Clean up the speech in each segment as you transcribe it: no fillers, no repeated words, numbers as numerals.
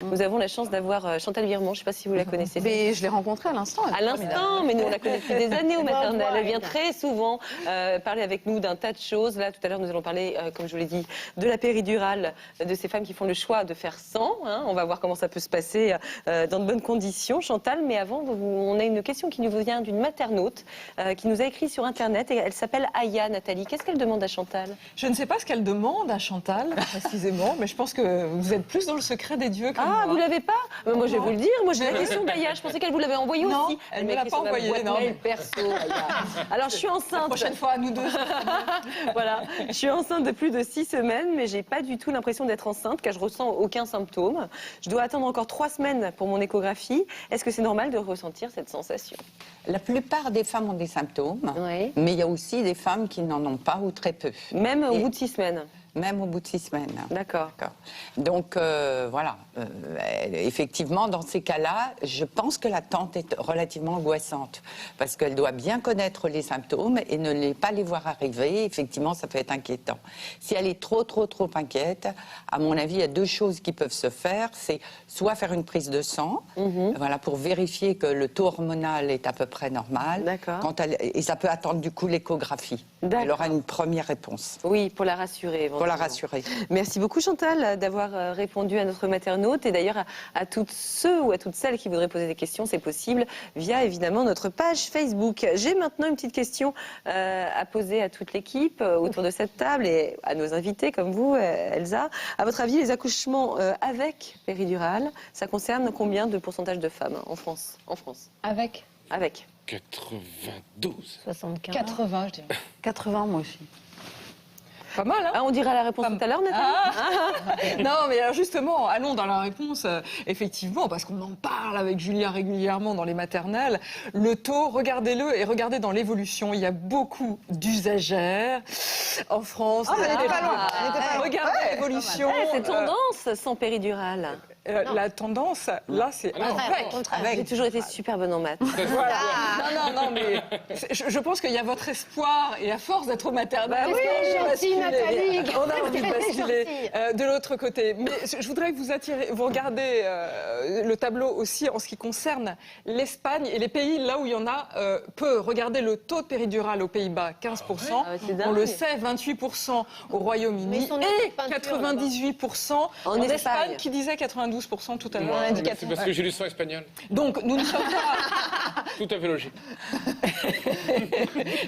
Nous avons la chance d'avoir Chantal Viremont, je ne sais pas si vous la connaissez. Mais je l'ai rencontrée à l'instant. À l'instant, mais nous on la connaît depuis des années au maternel. Elle vient très souvent parler avec nous d'un tas de choses. Là, tout à l'heure, nous allons parler, comme je vous l'ai dit, de la péridurale, de ces femmes qui font le choix de faire sans. On va voir comment ça peut se passer dans de bonnes conditions. Chantal, mais avant, on a une question qui nous vient d'une maternaute qui nous a écrit sur Internet et elle s'appelle Aya, Nathalie. Qu'est-ce qu'elle demande à Chantal? Je ne sais pas ce qu'elle demande à Chantal, précisément, mais je pense que vous êtes plus dans le secret des dieux que moi. Ah, vous l'avez pas? Moi, je vais vous le dire. Moi, j'ai la question d'Aya. Je pensais qu'elle vous l'avait envoyée aussi. Non, elle ne me l'a pas envoyée. Perso, alors, je suis enceinte. La prochaine fois, à nous deux. Voilà. Je suis enceinte de plus de 6 semaines, mais j'ai pas du tout l'impression d'être enceinte, car je ressens aucun symptôme. Je dois attendre encore 3 semaines pour mon échographie. Est-ce que c'est normal de ressentir cette sensation? La plupart des femmes ont des symptômes, Oui. mais il y a aussi des femmes qui n'en ont pas ou très peu. Même au bout de 6 semaines? Même au bout de 6 semaines. D'accord. Donc, voilà. Effectivement, dans ces cas-là, je pense que l'attente est relativement angoissante. Parce qu'elle doit bien connaître les symptômes et ne pas les voir arriver. Effectivement, ça peut être inquiétant. Si elle est trop inquiète, à mon avis, il y a 2 choses qui peuvent se faire. C'est soit faire une prise de sang, voilà, pour vérifier que le taux hormonal est à peu près normal. D'accord. Et ça peut attendre du coup l'échographie. Elle aura une première réponse. Oui, pour la rassurer. Pour la rassurer. Merci beaucoup Chantal d'avoir répondu à notre maternaute et d'ailleurs à toutes ceux ou à toutes celles qui voudraient poser des questions, c'est possible via évidemment notre page Facebook. J'ai maintenant une petite question à poser à toute l'équipe autour de cette table et à nos invités comme vous, Elsa. À votre avis, les accouchements avec péridurale, ça concerne combien de pourcentage de femmes en France? Avec 92. 75. 80, je dirais. 80, moi aussi. Pas mal, hein? on dira la réponse tout à l'heure, Nathalie. Non, mais alors justement, allons dans la réponse, effectivement, parce qu'on en parle avec Julia régulièrement dans les maternelles. Le taux, regardez-le et regardez dans l'évolution. Il y a beaucoup d'usagères en France. Regardez l'évolution. C'est tendance sans péridurale. La tendance, là, c'est avec. J'ai toujours été super bonne en maths. Voilà. Non, mais je pense qu'il y a votre espoir et à force d'être au maternel, on a envie de basculer de l'autre côté. Mais je voudrais que vous regardez le tableau aussi en ce qui concerne l'Espagne et les pays là où il y en a peu. Regardez le taux de péridurale aux Pays-Bas, 15%. On le sait, 28% au Royaume-Uni et 98% en Espagne, qui disait 92% tout à l'heure. C'est parce que j'ai lu sang espagnol. Donc, nous ne sommes pas... Tout à fait logique.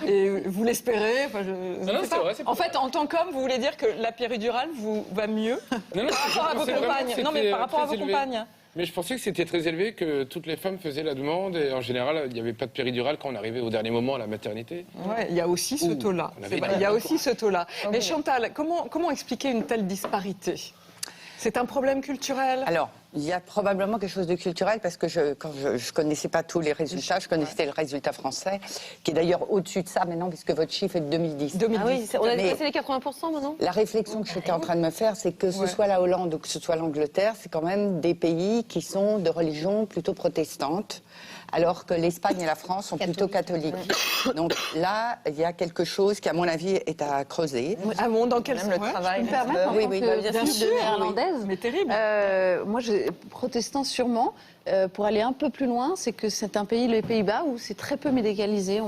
Et vous l'espérez, enfin, Non, c'est vrai. En fait, en tant qu'homme, vous voulez dire que la péridurale vous va mieux Non, par rapport à vos compagnes. Non, mais par rapport à vos compagnes. Mais je pensais que c'était très élevé, que toutes les femmes faisaient la demande et en général, il n'y avait pas de péridurale quand on arrivait au dernier moment à la maternité. Ouais, il y a aussi ce taux-là. Il y a aussi ce taux-là. Mais Chantal, comment expliquer une telle disparité? C'est un problème culturel? Alors, il y a probablement quelque chose de culturel parce que quand je connaissais pas tous les résultats, je connaissais le résultat français, qui est d'ailleurs au-dessus de ça maintenant, puisque votre chiffre est de 2010. Ah oui, on a dépassé les 80% maintenant? La réflexion que j'étais en train de me faire, c'est que ce soit la Hollande ou que ce soit l'Angleterre, c'est quand même des pays qui sont de religion plutôt protestante, alors que l'Espagne et la France sont plutôt catholiques. Donc là, il y a quelque chose qui, à mon avis, est à creuser. Ah bon, dans quel Même le travail. Oui, Bien sûr, néerlandaise. Mais terrible. Moi, protestant sûrement. Pour aller un peu plus loin, c'est que c'est un pays, les Pays-Bas, où c'est très peu médicalisé.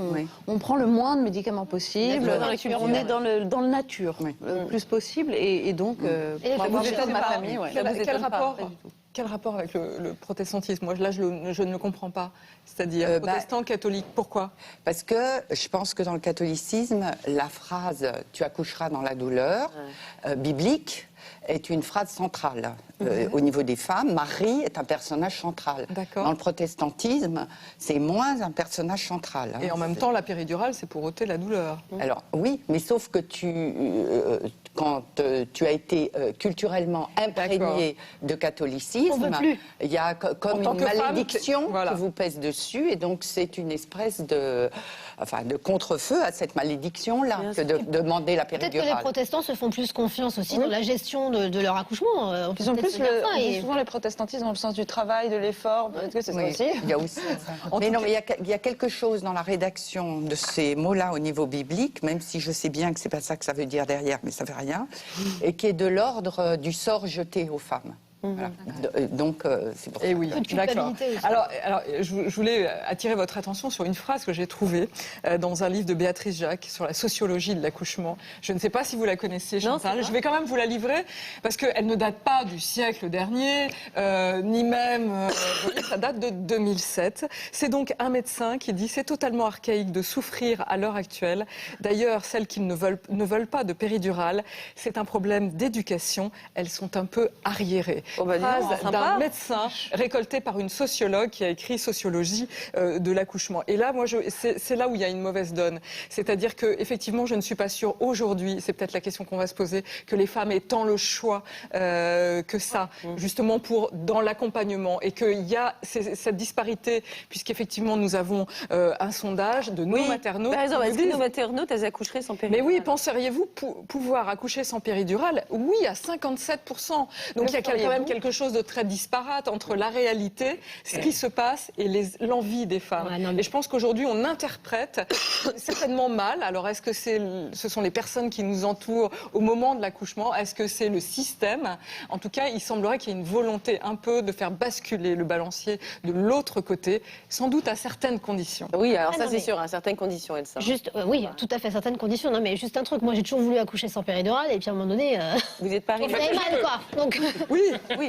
On prend le moins de médicaments possible. On est dans le nature, le plus possible. Et donc, moi, je ma famille. Quel rapport avec le protestantisme? Moi, là, je ne le comprends pas. C'est-à-dire protestant, catholique. Pourquoi? Parce que je pense que dans le catholicisme, la phrase « tu accoucheras dans la douleur » biblique est une phrase centrale. Au niveau des femmes, Marie est un personnage central. Dans le protestantisme, c'est moins un personnage central. Et en même temps, la péridurale, c'est pour ôter la douleur. Alors oui, mais sauf que quand tu as été culturellement imprégné de catholicisme, il y a comme une malédiction qui vous pèse dessus, et donc c'est une espèce de contre-feu à cette malédiction-là que de demander la péridurale. Peut-être que les protestants se font plus confiance aussi dans la gestion de leur accouchement. Ils ont plus souvent les protestantistes dans le sens du travail, de l'effort. Peut-être que c'est ça aussi. Il y a aussi ça. Mais non, mais il y a quelque chose dans la rédaction de ces mots-là au niveau biblique, même si je sais bien que c'est pas ça que ça veut dire derrière, mais ça veut rien, et qui est de l'ordre du sort jeté aux femmes. Voilà. Donc, c'est pour ça. Et oui, Peu de d'accord. culpabilité aussi. Alors, je voulais attirer votre attention sur une phrase que j'ai trouvée dans un livre de Béatrice Jacques sur la sociologie de l'accouchement. Je ne sais pas si vous la connaissez, Chantal. Je vais quand même vous la livrer parce qu'elle ne date pas du siècle dernier, ni même... vous voyez, ça date de 2007. C'est donc un médecin qui dit « C'est totalement archaïque de souffrir à l'heure actuelle. D'ailleurs, celles qui ne veulent pas de péridurale, c'est un problème d'éducation. Elles sont un peu arriérées. » Oh bah, Phrase d'un médecin récolté par une sociologue qui a écrit Sociologie de l'accouchement. Et là, moi, c'est là où il y a une mauvaise donne. C'est-à-dire que, effectivement, je ne suis pas sûre aujourd'hui, c'est peut-être la question qu'on va se poser, que les femmes aient tant le choix que ça, justement dans l'accompagnement, et qu'il y a cette disparité, puisqu'effectivement, nous avons un sondage de nos maternautes. Par exemple, est-ce que nos maternautes, elles accoucheraient sans péridurale? Mais oui, penseriez-vous pouvoir accoucher sans péridurale? Oui, à 57%. Donc il y a quand même quelque chose de très disparate entre la réalité, ce qui se passe et l'envie des femmes. Ouais, et je pense qu'aujourd'hui, on interprète certainement mal. Alors, est-ce que ce sont les personnes qui nous entourent au moment de l'accouchement? Est-ce que c'est le système? En tout cas, il semblerait qu'il y ait une volonté un peu de faire basculer le balancier de l'autre côté, sans doute à certaines conditions. Oui, alors ça, non, c'est mais- sûr, à certaines conditions, Elsa. Juste, oui, tout à fait, certaines conditions. Non, mais juste un truc, moi j'ai toujours voulu accoucher sans péridurale, et puis à un moment donné, Vous n'êtes pas vous arrivé. avez mal, quoi. Donc, Oui,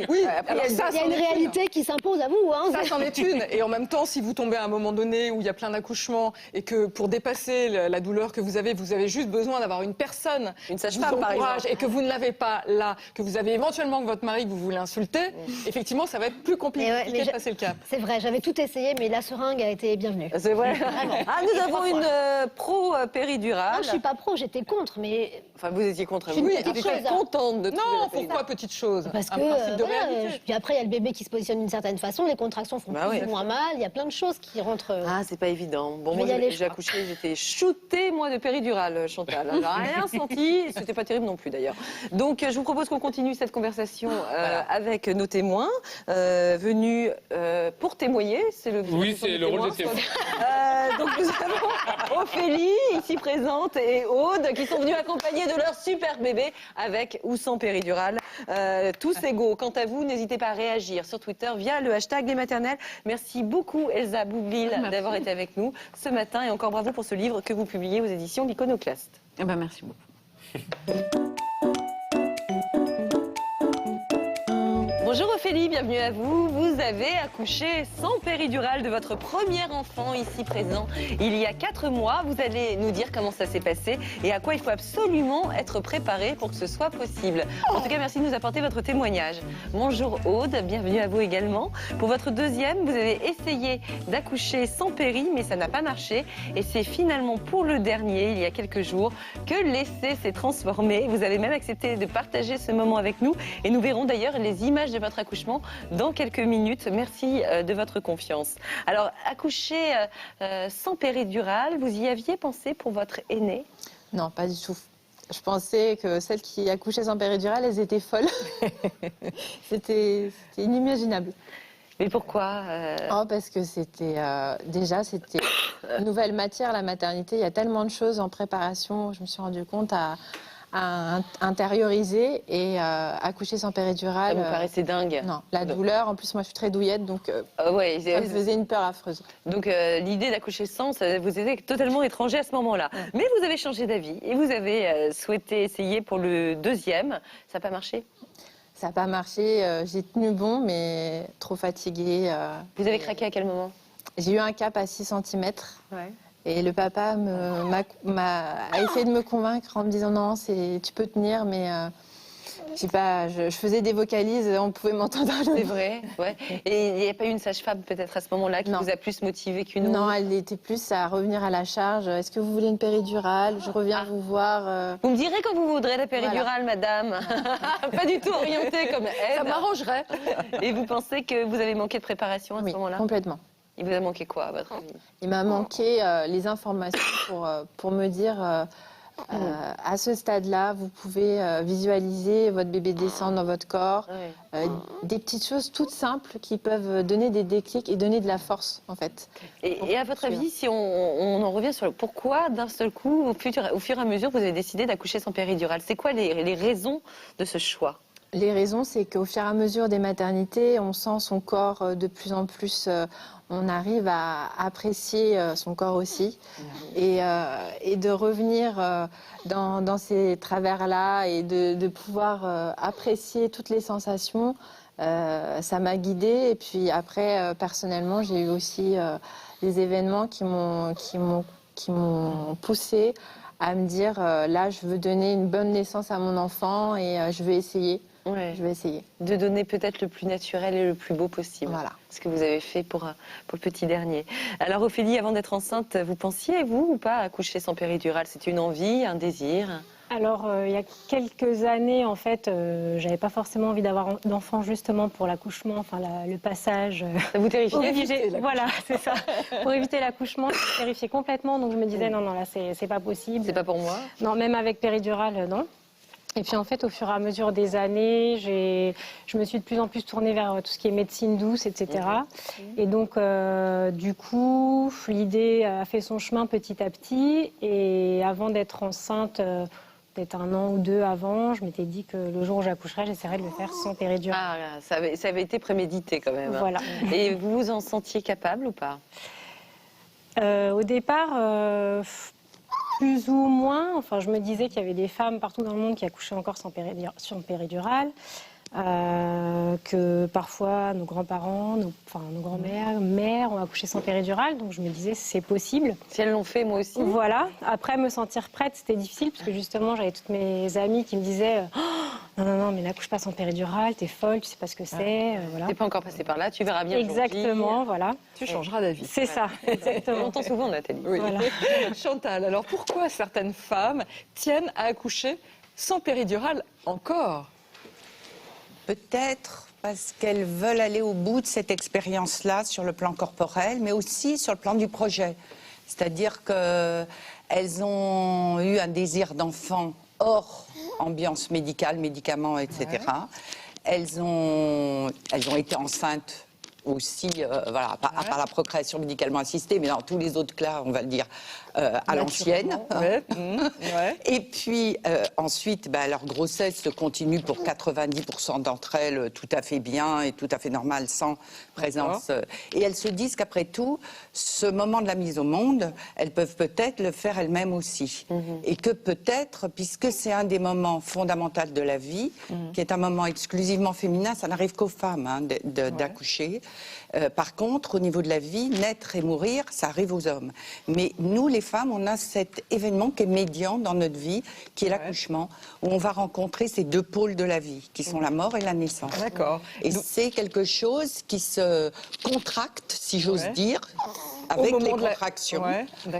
oui. Après, Alors, il y a- ça, il y a c'en une est réalité qui s'impose à vous. Hein. Ça, c'en est une. Et en même temps, si vous tombez à un moment donné où il y a plein d'accouchements et que pour dépasser la douleur que vous avez juste besoin d'avoir une personne Une qui sage-femme, vous par encourage exemple. et que vous ne l'avez pas là, que vous avez éventuellement que votre mari que vous voulez insulter, effectivement, ça va être plus compliqué Mais de passer le cap. C'est vrai, j'avais tout essayé, mais la seringue a été bienvenue. C'est vrai. Ah, nous avons une pro péridurale. Non, je suis pas pro, j'étais contre, mais Enfin, vous étiez contre. Je suis Vous une étiez petite très chose, hein. contente de trouver Non, la péridurale. pourquoi petite chose? parce Un que principe de voilà, réalité. puis après il y a le bébé qui se positionne d'une certaine façon, les contractions font Bah plus oui. ou moins mal, il y a plein de choses qui rentrent. Ah, c'est pas évident. Bon, Je moi, vais y aller, j'ai je accouché, j'étais shootée, moi, de péridurale, Chantal. J'ai rien senti, c'était pas terrible non plus, d'ailleurs. Donc, je vous propose qu'on continue cette conversation avec nos témoins, venus pour témoigner. C'est le Oui, c'est le rôle des témoins. Donc, nous avons Ophélie, ici présente, et Aude, qui sont venus accompagner de leur super bébé, avec ou sans péridurale. Tous égaux. Quant à vous, n'hésitez pas à réagir sur Twitter via le hashtag Les Maternelles. Merci beaucoup, Elsa Boublil, d'avoir été avec nous ce matin. Et encore bravo pour ce livre que vous publiez aux éditions l'Iconoclaste. Eh ben, merci beaucoup. Bonjour Ophélie, bienvenue à vous. Vous avez accouché sans péridurale de votre premier enfant ici présent il y a 4 mois. Vous allez nous dire comment ça s'est passé et à quoi il faut absolument être préparé pour que ce soit possible. En tout cas, merci de nous apporter votre témoignage. Bonjour Aude, bienvenue à vous également. Pour votre deuxième, vous avez essayé d'accoucher sans péri, mais ça n'a pas marché. Et c'est finalement pour le dernier, il y a quelques jours, que l'essai s'est transformé. Vous avez même accepté de partager ce moment avec nous. Et nous verrons d'ailleurs les images de votre accouchement dans quelques minutes. Merci de votre confiance. Alors, accoucher sans péridurale, vous y aviez pensé pour votre aîné? Non, pas du tout. Je pensais que celles qui accouchaient sans péridurale, elles étaient folles. C'était inimaginable. Mais pourquoi Oh, parce que c'était c'était une nouvelle matière, la maternité. Il y a tellement de choses en préparation. Je me suis rendu compte à intérioriser et accoucher sans péridurale. Ça vous paraissait dingue? Non, la douleur. En plus, moi, je suis très douillette, donc Ouais, ça me faisait une peur affreuse. donc l'idée d'accoucher sans, ça vous était totalement étranger à ce moment-là. Ouais. Mais vous avez changé d'avis et vous avez souhaité essayer pour le deuxième. Ça n'a pas marché? Ça n'a pas marché. J'ai tenu bon, mais trop fatiguée. Vous avez craqué à quel moment? J'ai eu un cap à 6 cm. Ouais. Et le papa a essayé de me convaincre en me disant non, tu peux tenir, mais je faisais des vocalises, on pouvait m'entendre. C'est vrai, ouais. Et il n'y a pas eu une sage-femme peut-être à ce moment-là qui Non. vous a plus motivé qu'une autre? Non, elle était plus à revenir à la charge. Est-ce que vous voulez une péridurale? Je reviens vous voir. Vous me direz quand vous voudrez la péridurale, madame. Pas du tout orientée comme aide. Ça m'arrangerait. Et vous pensez que vous avez manqué de préparation à ce Oui, moment-là? complètement. Il vous a manqué quoi, à votre avis? Il m'a manqué les informations pour me dire à ce stade-là, vous pouvez visualiser votre bébé descendre dans votre corps. Ouais. Des petites choses toutes simples qui peuvent donner des déclics et donner de la force, en fait. Et à votre avis, si on en revient sur pourquoi d'un seul coup, au fur et à mesure, vous avez décidé d'accoucher sans péridurale? C'est quoi les raisons de ce choix? Les raisons, c'est qu'au fur et à mesure des maternités, on sent son corps de plus en plus, on arrive à apprécier son corps aussi. Et de revenir dans ces travers-là et de pouvoir apprécier toutes les sensations, ça m'a guidée. Et puis après, personnellement, j'ai eu aussi des événements qui m'ont poussée à me dire, là, je veux donner une bonne naissance à mon enfant et je vais essayer. Ouais. Je vais essayer. De donner peut-être le plus naturel et le plus beau possible. Voilà. Ce que vous avez fait pour le petit dernier. Alors Ophélie, avant d'être enceinte, vous pensiez, vous, ou pas, à accoucher sans péridurale? C'était une envie, un désir? Alors, il y a quelques années, en fait, j'avais pas forcément envie d'avoir d'enfant justement pour l'accouchement, enfin le passage. Ça vous terrifiait? Obligé, voilà, c'est ça. Pour éviter l'accouchement, je me terrifiais complètement, donc je me disais non, là, c'est pas possible. C'est pas pour moi? Non, même avec péridurale, non. Et puis en fait, au fur et à mesure des années, je me suis de plus en plus tournée vers tout ce qui est médecine douce, etc. Et donc, du coup, l'idée a fait son chemin petit à petit. Et avant d'être enceinte, peut-être 1 an ou 2 avant, je m'étais dit que le jour où j'accoucherais, j'essaierais de le faire sans péridurale. Ah, ça avait été prémédité quand même. Voilà. Et vous vous en sentiez capable ou pas? Au départ, plus ou moins. Enfin, je me disais qu'il y avait des femmes partout dans le monde qui accouchaient encore sans péridurale. Que parfois nos grands-parents, nos grands-mères, mères ont accouché sans péridurale, donc je me disais c'est possible. Si elles l'ont fait, moi aussi. Voilà. Après, me sentir prête, c'était difficile parce que justement j'avais toutes mes amies qui me disaient non, mais n'accouche pas sans péridurale, t'es folle, tu sais pas ce que c'est. Voilà. T'es pas encore passé par là, tu verras bien. Exactement, voilà. Tu changeras d'avis. C'est ça, exactement. On entend souvent, Nathalie. Oui. Voilà. Chantal, alors pourquoi certaines femmes tiennent à accoucher sans péridurale encore? Peut-être parce qu'elles veulent aller au bout de cette expérience-là sur le plan corporel, mais aussi sur le plan du projet. C'est-à-dire qu'elles ont eu un désir d'enfant hors ambiance médicale, médicaments, etc. Ouais. Elles ont été enceintes aussi, voilà, à part la procréation médicalement assistée, mais dans tous les autres cas, on va le dire, à l'ancienne. Ouais. Et puis, ensuite, leur grossesse se continue pour 90% d'entre elles tout à fait bien et tout à fait normal, sans présence. Et elles se disent qu'après tout, ce moment de la mise au monde, elles peuvent peut-être le faire elles-mêmes aussi. Et que peut-être, puisque c'est un des moments fondamentaux de la vie, qui est un moment exclusivement féminin, ça n'arrive qu'aux femmes d'accoucher. Par contre, au niveau de la vie, naître et mourir, ça arrive aux hommes. Mais nous, les femmes, on a cet événement qui est médian dans notre vie, qui est l'accouchement, où on va rencontrer ces 2 pôles de la vie, qui sont la mort et la naissance. D'accord. Et c'est quelque chose qui se contracte, si j'ose dire, avec les contractions,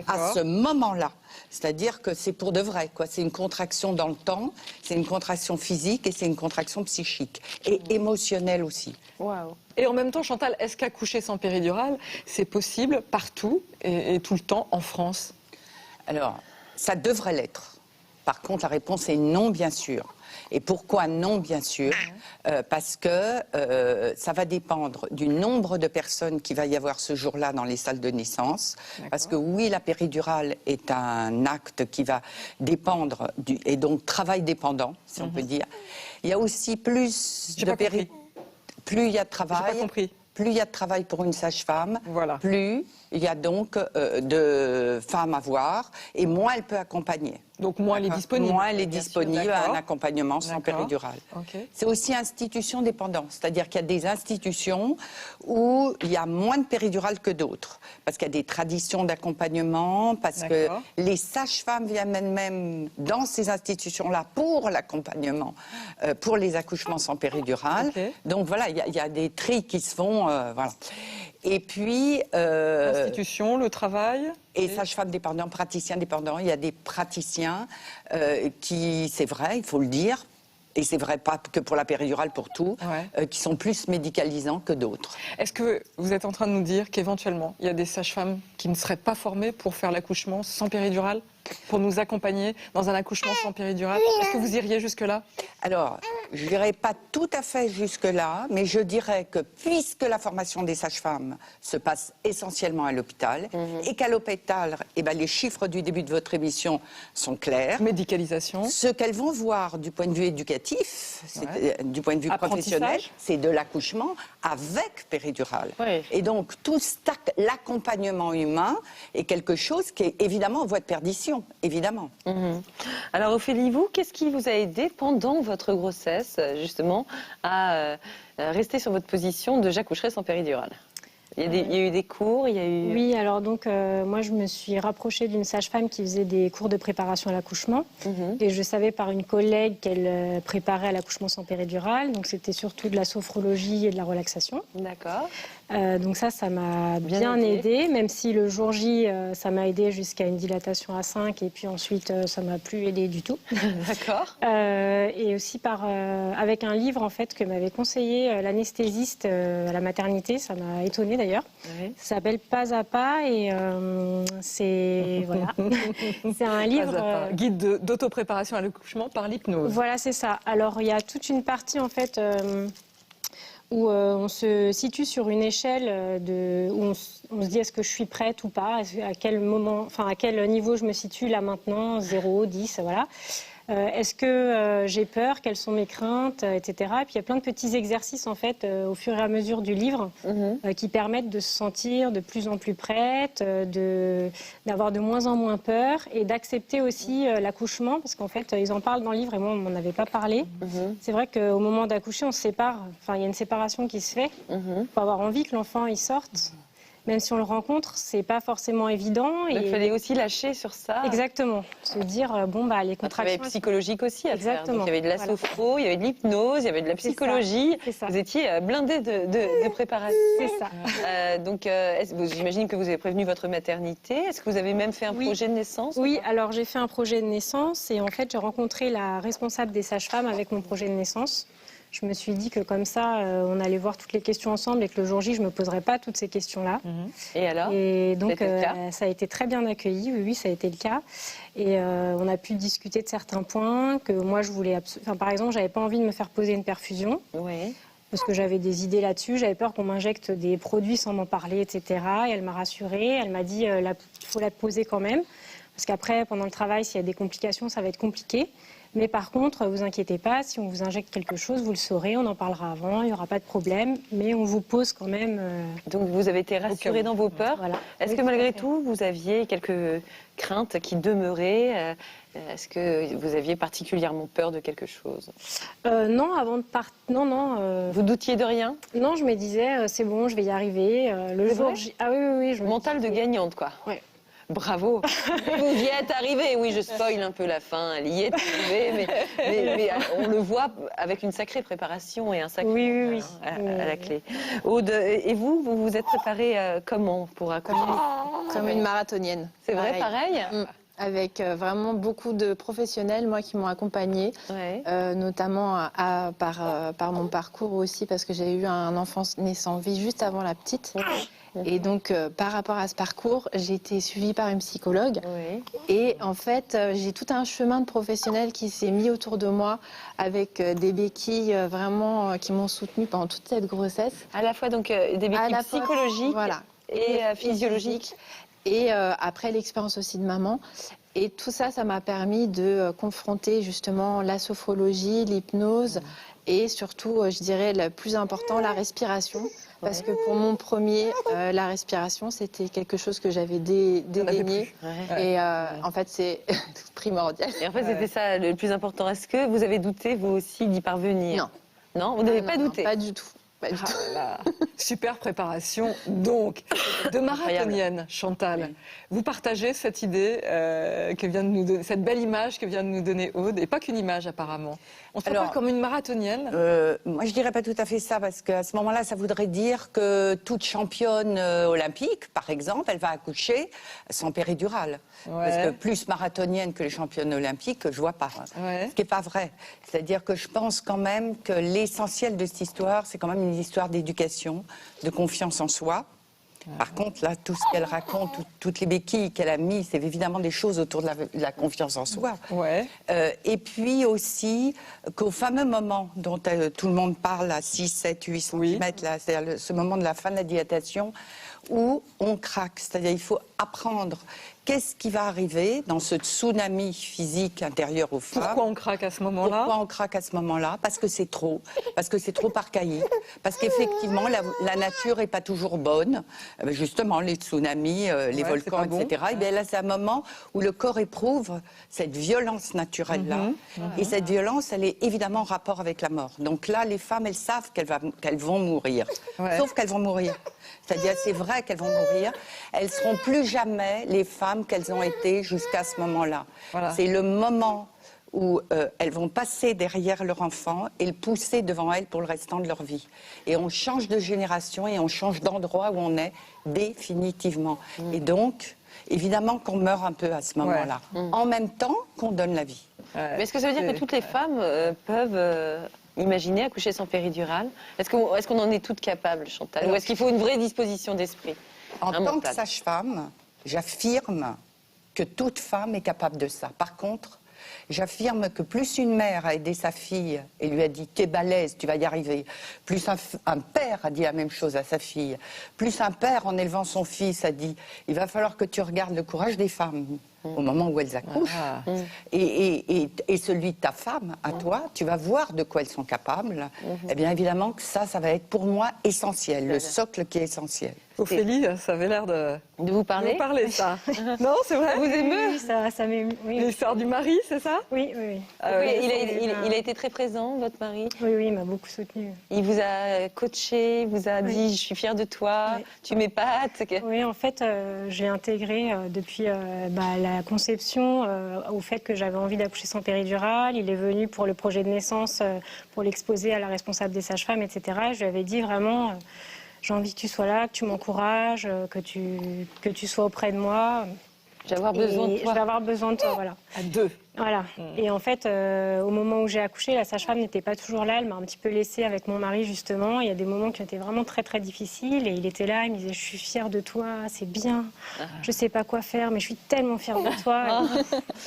à ce moment-là. C'est-à-dire que c'est pour de vrai, quoi. C'est une contraction dans le temps, c'est une contraction physique et c'est une contraction psychique et émotionnelle aussi. Waouh. Et en même temps, Chantal, est-ce qu'accoucher sans péridurale, c'est possible partout et tout le temps en France? Alors, ça devrait l'être. Par contre, la réponse est non, bien sûr. Et pourquoi non, bien sûr? Parce que ça va dépendre du nombre de personnes qu'il va y avoir ce jour-là dans les salles de naissance. Parce que oui, la péridurale est un acte qui va dépendre, et donc travail dépendant, si on peut dire. Il y a aussi plus de péridurale. Plus il y a de travail, plus il y a de travail pour une sage-femme, plus il y a donc de femmes à voir, et moins elle peut accompagner. Donc moins elle est disponible. Moins elle est disponible à un accompagnement sans péridurale. C'est aussi institution dépendante, c'est-à-dire qu'il y a des institutions où il y a moins de péridurale que d'autres, parce qu'il y a des traditions d'accompagnement, parce que les sages-femmes viennent même dans ces institutions-là pour l'accompagnement, pour les accouchements sans péridurale. Donc voilà, il y a des tris qui se font, voilà. Et puis... L'institution, le travail. Et sage-femme dépendant, praticien dépendant. Il y a des praticiens qui, c'est vrai, il faut le dire, et c'est vrai pas que pour la péridurale, pour tout, qui sont plus médicalisants que d'autres. Est-ce que vous êtes en train de nous dire qu'éventuellement, il y a des sages-femmes qui ne seraient pas formées pour faire l'accouchement sans péridurale, pour nous accompagner dans un accouchement sans péridurale? Est-ce que vous iriez jusque-là? Alors, Je dirais pas tout à fait jusque-là, mais je dirais que puisque la formation des sages-femmes se passe essentiellement à l'hôpital, et qu'à l'hôpital, les chiffres du début de votre émission sont clairs. Médicalisation. Ce qu'elles vont voir du point de vue éducatif, du point de vue professionnel, c'est de l'accouchement avec péridurale. Et donc, tout l'accompagnement humain est quelque chose qui est évidemment en voie de perdition, évidemment. Alors, Ophélie, vous, qu'est-ce qui vous a aidé pendant votre grossesse, justement, à rester sur votre position de j'accoucherai sans péridurale? Il y a eu des cours, il y a eu... Oui, alors donc moi je me suis rapprochée d'une sage-femme qui faisait des cours de préparation à l'accouchement et je savais par une collègue qu'elle préparait à l'accouchement sans péridurale, donc c'était surtout de la sophrologie et de la relaxation. D'accord. Donc ça m'a bien aidé, même si le jour J, ça m'a aidé jusqu'à une dilatation à 5 et puis ensuite ça m'a plus aidé du tout. D'accord. Et aussi avec un livre en fait que m'avait conseillé l'anesthésiste à la maternité, ça m'a étonnée d'ailleurs. Oui. Ça s'appelle Pas à pas et c'est voilà, c'est un livre guide d'autopréparation à l'accouchement par l'hypnose. Voilà, c'est ça. Alors il y a toute une partie en fait. Où on se situe sur une échelle où on se dit est-ce que je suis prête ou pas, à quel moment, enfin à quel niveau je me situe là maintenant, 0, 10, voilà. Est-ce que j'ai peur, quelles sont mes craintes, etc. Et puis il y a plein de petits exercices en fait au fur et à mesure du livre qui permettent de se sentir de plus en plus prête, d'avoir de moins en moins peur et d'accepter aussi l'accouchement parce qu'en fait ils en parlent dans le livre et moi on m'en avait pas parlé. C'est vrai qu'au moment d'accoucher on se sépare, enfin il y a une séparation qui se fait. Il faut avoir envie que l'enfant il sorte. Même si on le rencontre, c'est pas forcément évident. Il fallait aussi lâcher sur ça. Exactement. Se dire, les contractions... Un travail psychologique aussi à faire. Exactement. Donc, il y avait de la sophro, il y avait de l'hypnose, il y avait de la psychologie. C'est ça. Vous étiez blindé de préparation. C'est ça. Donc, j'imagine que vous avez prévenu votre maternité. Est-ce que vous avez même fait un projet de naissance? Oui, alors j'ai fait un projet de naissance et en fait, j'ai rencontré la responsable des sages-femmes avec mon projet de naissance. Je me suis dit que comme ça, on allait voir toutes les questions ensemble et que le jour J, je ne me poserais pas toutes ces questions-là. Et alors? Et donc, ça a été très bien accueilli. Oui, ça a été le cas. Et on a pu discuter de certains points que moi, je voulais... par exemple, je n'avais pas envie de me faire poser une perfusion. Oui. Parce que j'avais des idées là-dessus. J'avais peur qu'on m'injecte des produits sans m'en parler, etc. Et elle m'a rassurée. Elle m'a dit il faut la poser quand même. Parce qu'après, pendant le travail, s'il y a des complications, ça va être compliqué. Mais par contre, vous inquiétez pas, si on vous injecte quelque chose, vous le saurez, on en parlera avant, il n'y aura pas de problème, mais on vous pose quand même... Donc vous avez été rassurée dans vos peurs. Voilà. Est-ce que malgré tout, vous aviez quelques craintes qui demeuraient? Est-ce que vous aviez particulièrement peur de quelque chose? Non, avant de partir... Non. Vous doutiez de rien? Non, je me disais, c'est bon, je vais y arriver. Le jour... Ah oui. Mental de gagnante, quoi. Ouais. Bravo. Vous y êtes arrivée. Oui, je spoil un peu la fin. Elle y est arrivée, mais on le voit avec une sacrée préparation et un sacré à la clé. Aude, et vous vous êtes préparée comment pour accoucher? Comme une marathonienne. C'est vrai, pareil. Avec vraiment beaucoup de professionnels, moi, qui m'ont accompagnée, notamment par mon parcours aussi, parce que j'ai eu un enfant né sans vie juste avant la petite. Et donc, par rapport à ce parcours, j'ai été suivie par une psychologue. Et en fait, j'ai tout un chemin de professionnels qui s'est mis autour de moi avec des béquilles vraiment qui m'ont soutenue pendant toute cette grossesse. À la fois donc des béquilles psychologiques et physiologiques. Et après l'expérience aussi de maman. Et tout ça, ça m'a permis de confronter justement la sophrologie, l'hypnose et surtout, je dirais, le plus important, la respiration. Parce que pour mon premier, la respiration, c'était quelque chose que j'avais dédaigné. Et en fait, c'est primordial. Et en fait, c'était ça le plus important. Est-ce que vous avez douté, vous aussi, d'y parvenir? Non, vous n'avez pas douté? Pas du tout. Super préparation, donc, de marathonienne, Chantal. Vous partagez cette idée que vient de nous donner, cette belle image que vient de nous donner Aude, et pas qu'une image apparemment. On se prépare comme une marathonienne? Moi, je dirais pas tout à fait ça, parce qu'à ce moment-là, ça voudrait dire que toute championne olympique, par exemple, elle va accoucher sans péridurale. Parce que plus marathonienne que les championnes olympiques, je vois pas. Ce qui n'est pas vrai. C'est-à-dire que je pense quand même que l'essentiel de cette histoire, c'est quand même une histoire d'éducation, de confiance en soi. Par contre, là, tout ce qu'elle raconte, toutes les béquilles qu'elle a mis, c'est évidemment des choses autour de la confiance en soi. Ouais. Et puis aussi qu'au fameux moment dont tout le monde parle à 6, 7, 8 cm, là, c'est-à-dire ce moment de la fin de la dilatation, où on craque. C'est-à-dire il faut apprendre qu'est-ce qui va arriver dans ce tsunami physique intérieur aux femmes. Pourquoi on craque à ce moment-là? Pourquoi on craque à ce moment-là? Parce que c'est trop archaïque, parce qu'effectivement la nature n'est pas toujours bonne. Justement, les tsunamis, les volcans, etc. Et bien là, c'est un moment où le corps éprouve cette violence naturelle-là. Et cette violence, elle est évidemment en rapport avec la mort. Donc là, les femmes, elles savent qu'elles vont mourir. Sauf qu'elles vont mourir. C'est-à-dire, c'est vrai qu'elles vont mourir. Elles ne seront plus jamais les femmes qu'elles ont été jusqu'à ce moment-là. Voilà. C'est le moment où elles vont passer derrière leur enfant et le pousser devant elles pour le restant de leur vie. Et on change de génération et on change d'endroit où on est définitivement. Et donc, évidemment qu'on meurt un peu à ce moment-là. En même temps qu'on donne la vie. Mais est-ce que ça veut dire que toutes les femmes peuvent... imaginer accoucher sans péridurale? Est-ce qu'on en est toutes capables, Chantal? Ou est-ce qu'il faut une vraie disposition d'esprit? En tant que sage-femme, j'affirme que toute femme est capable de ça. Par contre, j'affirme que plus une mère a aidé sa fille et lui a dit « t'es balèze, tu vas y arriver », plus un père a dit la même chose à sa fille, plus un père en élevant son fils a dit « il va falloir que tu regardes le courage des femmes ». Au moment où elles accouchent, et celui de ta femme, à toi, tu vas voir de quoi elles sont capables. Eh bien, évidemment que ça va être pour moi essentiel, le socle qui est essentiel. Ophélie, ça avait l'air de vous parler. De vous parler, ça. Non, c'est vrai. Vous aimez ça m'émeut. Oui. L'histoire du mari, c'est ça? Oui. Il a été très présent, votre mari? Oui, il m'a beaucoup soutenue. Il vous a coaché, il vous a dit « je suis fière de toi, tu m'épates ». Oui, en fait, j'ai intégré depuis la conception au fait que j'avais envie d'accoucher sans péridurale. Il est venu pour le projet de naissance, pour l'exposer à la responsable des sages-femmes, etc. Je lui avais dit vraiment... j'ai envie que tu sois là, que tu m'encourages, que tu sois auprès de moi. Je vais avoir besoin de toi. Je vais avoir besoin de toi, voilà. À deux. Voilà. Et en fait, au moment où j'ai accouché, la sage-femme n'était pas toujours là. Elle m'a un petit peu laissée avec mon mari, justement. Il y a des moments qui étaient vraiment très, très difficiles. Et il était là, il me disait « je suis fière de toi, c'est bien. Je sais pas quoi faire, mais je suis tellement fière de toi. »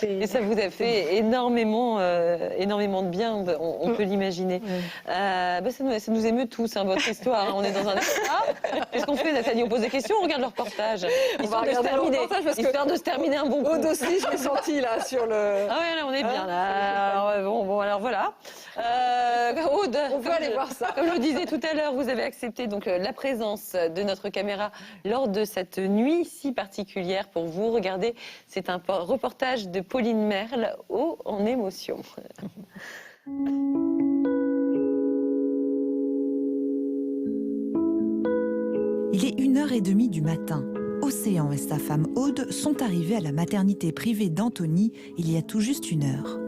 Et ça vous a fait énormément de bien, on peut l'imaginer. Ça nous émeut tous, votre histoire. On est dans un extra. Qu'est-ce qu'on fait, Nathalie? On pose des questions, on regarde le reportage. Histoire de se terminer un bon coup. Aude aussi, je l'ai senti, là, sur le... Ah ouais, là, on est bien, là. Alors voilà. Aude, on peut aller voir ça. Comme je le disais tout à l'heure, vous avez accepté donc la présence de notre caméra lors de cette nuit si particulière pour vous. Regardez, c'est un reportage de Pauline Merle, haut en émotion. Il est 1h30 du matin. Océan et sa femme Aude sont arrivés à la maternité privée d'Antony il y a tout juste 1 heure.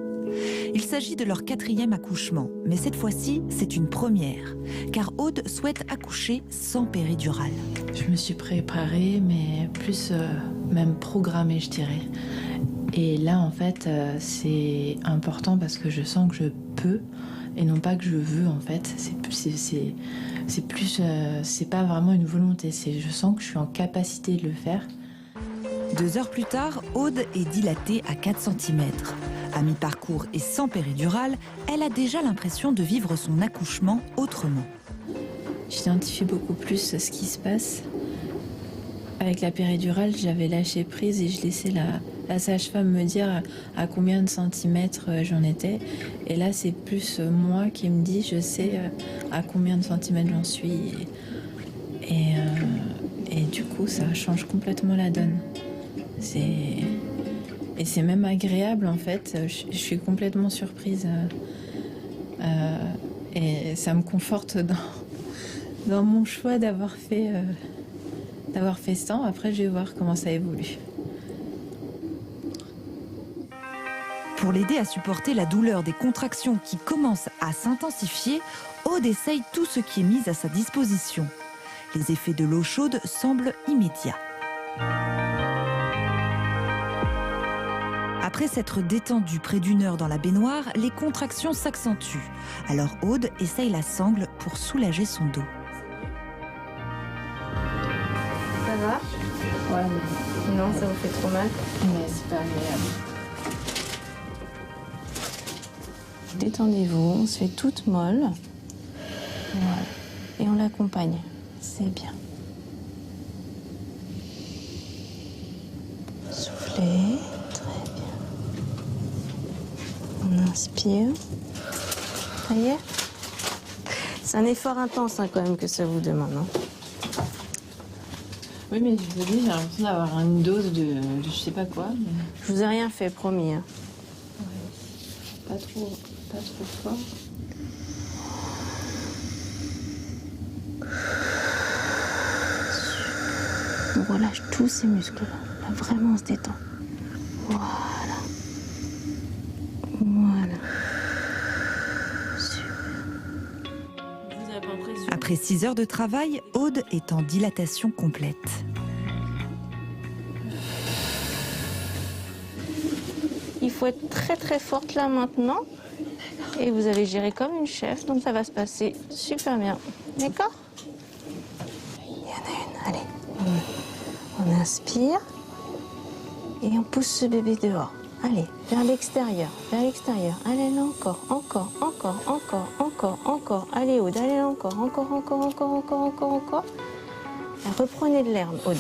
Il s'agit de leur 4e accouchement, mais cette fois-ci, c'est une première, car Aude souhaite accoucher sans péridurale. Je me suis préparée, mais plus même programmée, je dirais. Et là, en fait, c'est important parce que je sens que je peux, et non pas que je veux, en fait. C'est pas vraiment une volonté, je sens que je suis en capacité de le faire. 2 heures plus tard, Aude est dilatée à 4 cm. À mi-parcours et sans péridurale, elle a déjà l'impression de vivre son accouchement autrement. J'identifie beaucoup plus ce qui se passe. Avec la péridurale, j'avais lâché prise et je laissais la sage-femme me dire à combien de centimètres j'en étais. Et là, c'est plus moi qui me dis, je sais à combien de centimètres j'en suis. Et du coup, ça change complètement la donne. Et c'est même agréable, en fait. Je suis complètement surprise. Et ça me conforte dans mon choix d'avoir fait ça. Après, je vais voir comment ça évolue. Pour l'aider à supporter la douleur des contractions qui commencent à s'intensifier, Aude essaye tout ce qui est mis à sa disposition. Les effets de l'eau chaude semblent immédiats. Après s'être détendue près d'1 heure dans la baignoire, les contractions s'accentuent. Alors Aude essaye la sangle pour soulager son dos. va? Ouais. Non, ça vous fait trop mal? Mais c'est pas agréable. Détendez-vous, on se fait toute molle. Voilà. Et on l'accompagne. C'est bien. Soufflez. Très bien. On inspire. Ça y est? C'est un effort intense quand même que ça vous demande. Hein. Oui, mais je vous dis, j'ai l'impression d'avoir une dose de je sais pas quoi. Mais... Je vous ai rien fait, promis. Hein. Ouais. Pas trop fort. On relâche tous ces muscles. Là, vraiment, on se détend. Voilà. Voilà. Après 6 heures de travail, Aude est en dilatation complète. Il faut être très très forte là maintenant. Et vous allez gérer comme une chef, donc ça va se passer super bien. D'accord? Il y en a une, allez. On inspire. Et on pousse ce bébé dehors. Allez, vers l'extérieur, vers l'extérieur. Allez, là encore, encore, encore, encore, encore, encore. Allez, Aude, allez, encore, encore, encore, encore, encore, encore, encore. Et reprenez de l'air, Aude.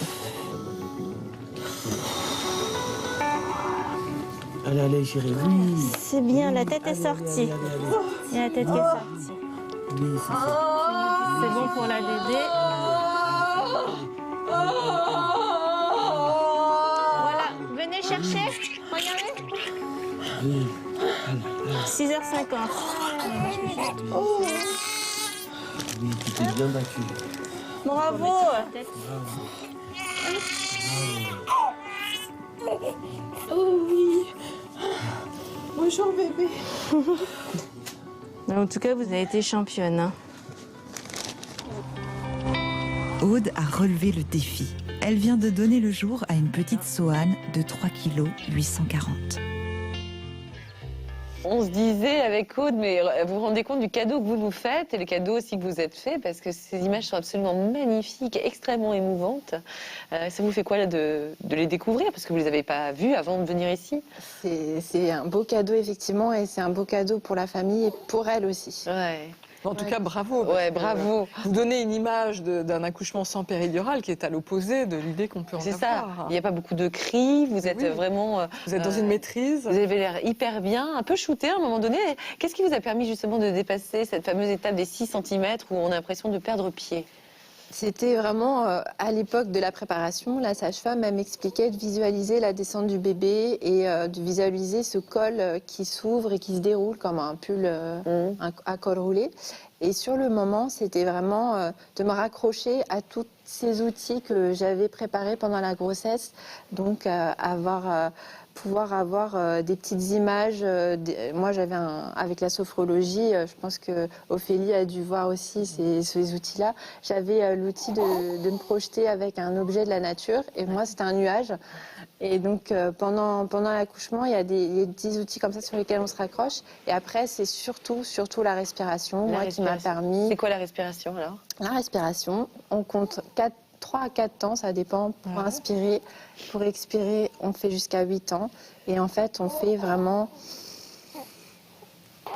Allez, allez, chérie, oui. C'est bien, la tête est sortie. Il y a la tête qui est sortie. Oui, c'est ça. C'est bon pour la bébé. Voilà, venez chercher. Regardez. Oui. 6h50. Oui, tu t'es bien battu. Bravo. Oh oui. Bonjour bébé. En tout cas, vous avez été championne. Hein. Aude a relevé le défi. Elle vient de donner le jour à une petite Soane de 3 kg 840. On se disait avec Aude, mais vous vous rendez compte du cadeau que vous nous faites et le cadeau aussi que vous êtes fait, parce que ces images sont absolument magnifiques, extrêmement émouvantes. Ça vous fait quoi là, de les découvrir, parce que vous ne les avez pas vus avant de venir ici? C'est un beau cadeau, effectivement, et c'est un beau cadeau pour la famille et pour elle aussi. Ouais. En tout cas, bravo. Ouais, bravo. Vous donnez une image d'un accouchement sans péridurale qui est à l'opposé de l'idée qu'on peut en avoir. C'est ça. Il n'y a pas beaucoup de cris. Vous êtes vraiment. Vous êtes dans une maîtrise. Vous avez l'air hyper bien, un peu shooté à un moment donné. Qu'est-ce qui vous a permis justement de dépasser cette fameuse étape des 6 cm où on a l'impression de perdre pied? C'était vraiment à l'époque de la préparation, la sage-femme m'expliquait de visualiser la descente du bébé et de visualiser ce col qui s'ouvre et qui se déroule comme un pull à col roulé. Et sur le moment, c'était vraiment de me raccrocher à tous ces outils que j'avais préparés pendant la grossesse. Donc pouvoir avoir des petites images. Moi, j'avais avec la sophrologie, je pense que Ophélie a dû voir aussi ces outils-là. J'avais l'outil de me projeter avec un objet de la nature, et moi, c'était un nuage. Et donc, pendant l'accouchement, il y a des petits outils comme ça sur lesquels on se raccroche. Et après, c'est surtout la respiration, qui m'a permis... C'est quoi la respiration, alors? La respiration, on compte 3 à 4 temps, ça dépend, pour inspirer. Pour expirer, on fait jusqu'à 8 temps. Et en fait, on fait vraiment...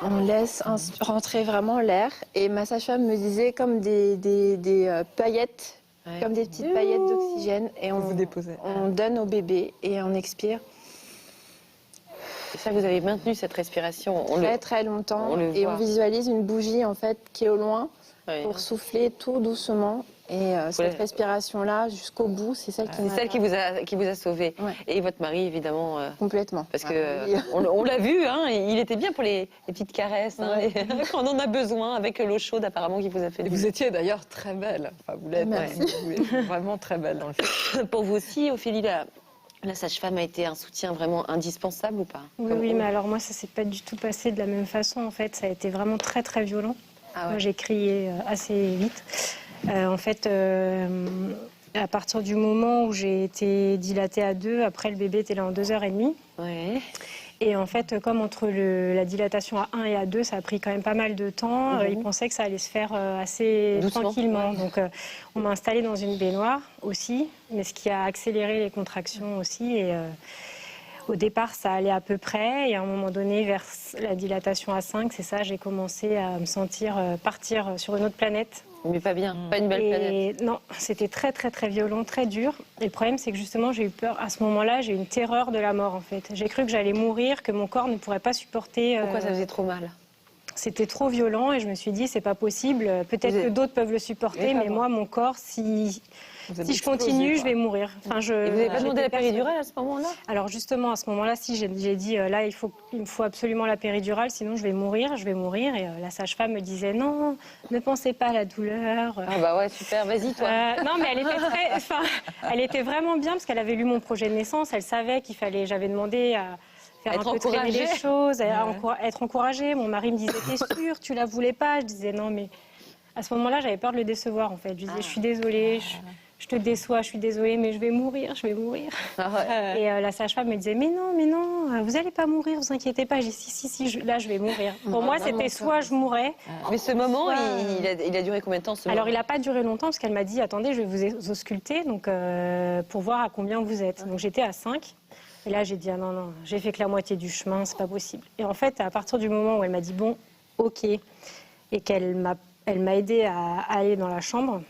On laisse rentrer vraiment l'air. Et ma sage-femme me disait comme des paillettes, comme des petites paillettes d'oxygène. Et on donne au bébé et on expire. Et ça, vous avez maintenu cette respiration très longtemps. On visualise une bougie, en fait, qui est au loin, pour souffler tout doucement. Et cette respiration-là, jusqu'au bout, c'est celle qui vous a sauvé. Ouais. Et votre mari, évidemment. Complètement. Parce que on l'a vu, hein, il était bien pour les petites caresses, hein, quand on en a besoin, avec l'eau chaude apparemment qui vous a fait. Et vous étiez d'ailleurs très belle. Enfin, vous l'êtes vraiment très belle dans le film. Pour vous aussi, Ophélie, la sage-femme a été un soutien vraiment indispensable ou pas? Oui, mais alors moi, ça s'est pas du tout passé de la même façon. En fait, ça a été vraiment très très violent. Moi, j'ai crié assez vite. En fait, à partir du moment où j'ai été dilatée à 2, après le bébé était là en 2h30. Ouais. Et en fait, comme entre la dilatation à 1 et à 2, ça a pris quand même pas mal de temps, il pensait que ça allait se faire assez tranquillement. Donc, on m'a installée dans une baignoire aussi, mais ce qui a accéléré les contractions aussi. Et au départ, ça allait à peu près. Et à un moment donné, vers la dilatation à 5, c'est ça, j'ai commencé à me sentir partir sur une autre planète. Mais pas bien, pas une belle planète. Non, c'était très, très, très violent, très dur. Et le problème, c'est que justement, j'ai eu peur. À ce moment-là, j'ai eu une terreur de la mort, en fait. J'ai cru que j'allais mourir, que mon corps ne pourrait pas supporter. Pourquoi ça faisait trop mal? C'était trop violent et je me suis dit, c'est pas possible. Peut-être que d'autres peuvent le supporter, mais moi, mon corps, si je continue, je vais mourir. Enfin, Et vous n'avez pas demandé la péridurale à ce moment-là? Alors justement, à ce moment-là, si j'ai dit, là, il me faut absolument la péridurale, sinon je vais mourir. Et la sage-femme me disait, non, ne pensez pas à la douleur. Ah bah ouais, super, vas-y toi. Non, mais elle était vraiment bien parce qu'elle avait lu mon projet de naissance. Elle savait j'avais demandé à faire un peu traîner les choses, être encouragée. Mon mari me disait, t'es sûre, tu la voulais pas? Je disais, non, mais à ce moment-là, j'avais peur de le décevoir, en fait. Je disais, je suis désolée, je te déçois, je suis désolée, mais je vais mourir. Et la sage-femme me disait, mais non, vous n'allez pas mourir, vous inquiétez pas. J'ai dit, si, là, je vais mourir. Pour moi, c'était soit je mourais. Mais ce moment, il a duré combien de temps Alors, il n'a pas duré longtemps, parce qu'elle m'a dit, attendez, je vais vous ausculter, donc, pour voir à combien vous êtes. Donc, j'étais à 5. Et là, j'ai dit, ah non, j'ai fait que la moitié du chemin, c'est pas possible. Et en fait, à partir du moment où elle m'a dit, bon, ok, et qu'elle m'a aidée à aller dans la chambre,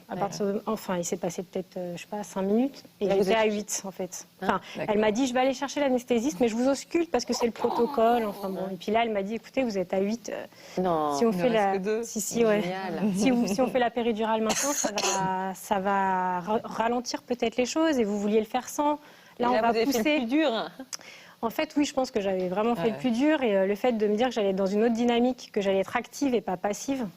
enfin, il s'est passé peut-être, je sais pas, 5 minutes, et j'étais à 8, en fait. Enfin, elle m'a dit, je vais aller chercher l'anesthésiste, mais je vous ausculte parce que c'est le protocole, enfin bon. Et puis là, elle m'a dit, écoutez, vous êtes à 8. Non, si on fait si on fait la péridurale maintenant, ça va ralentir peut-être les choses, et vous vouliez le faire sans. Là, on va pousser. Fait le plus dur. En fait, oui, je pense que j'avais vraiment fait le plus dur. Et le fait de me dire que j'allais être dans une autre dynamique, que j'allais être active et pas passive,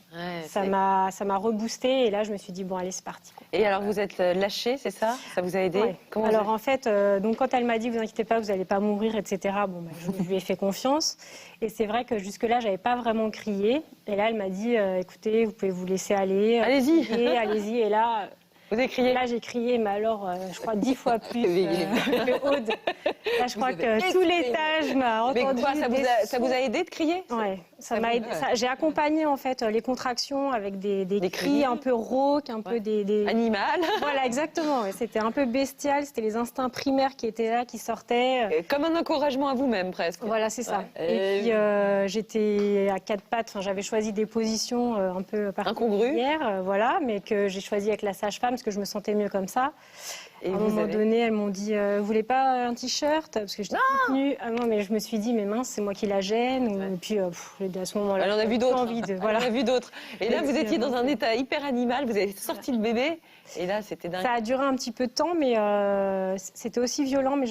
ça m'a reboosté. Et là, je me suis dit, bon, allez, c'est parti. Et alors, vous êtes lâchée, c'est ça? Ça vous a aidé? Alors, en fait, donc, quand elle m'a dit, vous inquiétez pas, vous n'allez pas mourir, etc., bon, je lui ai fait confiance. Et c'est vrai que jusque-là, je n'avais pas vraiment crié. Et là, elle m'a dit, écoutez, vous pouvez vous laisser aller. Allez-y. Allez-y. Et là... Vous avez crié? Là, j'ai crié, mais alors, je crois 10 fois plus. Le Aude. Là, je crois que tout l'étage m'a entendu. Mais quoi, ça vous a aidé de crier? Oui, ça m'a aidé. J'ai accompagné, en fait, les contractions avec des cris un peu rauques, un peu des... Animal. Voilà, exactement. C'était un peu bestial. C'était les instincts primaires qui étaient là, qui sortaient. Comme un encouragement à vous-même, presque. Voilà, c'est ça. Et puis, j'étais à 4 pattes. Enfin, j'avais choisi des positions un peu particulières, voilà, mais que j'ai choisi avec la sage-femme, parce que je me sentais mieux comme ça. Et à un moment donné, elles m'ont dit, vous voulez pas un t-shirt? Parce que j'étais toute nue. Ah non, mais je me suis dit, mais mince, c'est moi qui la gêne. Et puis, à ce moment-là, elle en a vu d'autres. Voilà. Elle en a vu d'autres. Et là, vous étiez dans un état hyper animal. Vous avez sorti le bébé. Et là, c'était dingue. Ça a duré un petit peu de temps, mais c'était aussi violent, mais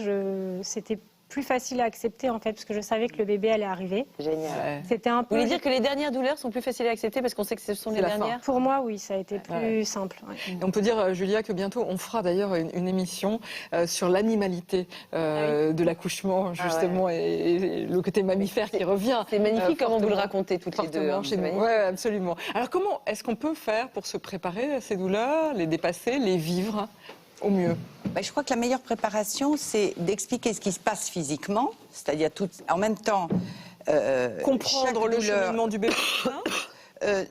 c'était plus facile à accepter, en fait, parce que je savais que le bébé allait arriver. Génial. C'était un peu... Vous voulez dire que les dernières douleurs sont plus faciles à accepter parce qu'on sait que ce sont les dernières? Pour moi, oui, ça a été plus simple. Et on peut dire, Julia, que bientôt on fera d'ailleurs une émission sur l'animalité de l'accouchement, justement, et le côté mammifère qui revient. C'est magnifique comment vous le racontez toutes les deux. Oui, absolument. Alors comment est-ce qu'on peut faire pour se préparer à ces douleurs, les dépasser, les vivre au mieux? Je crois que la meilleure préparation, c'est d'expliquer ce qui se passe physiquement, c'est-à-dire en même temps... comprendre le cheminement du bébé.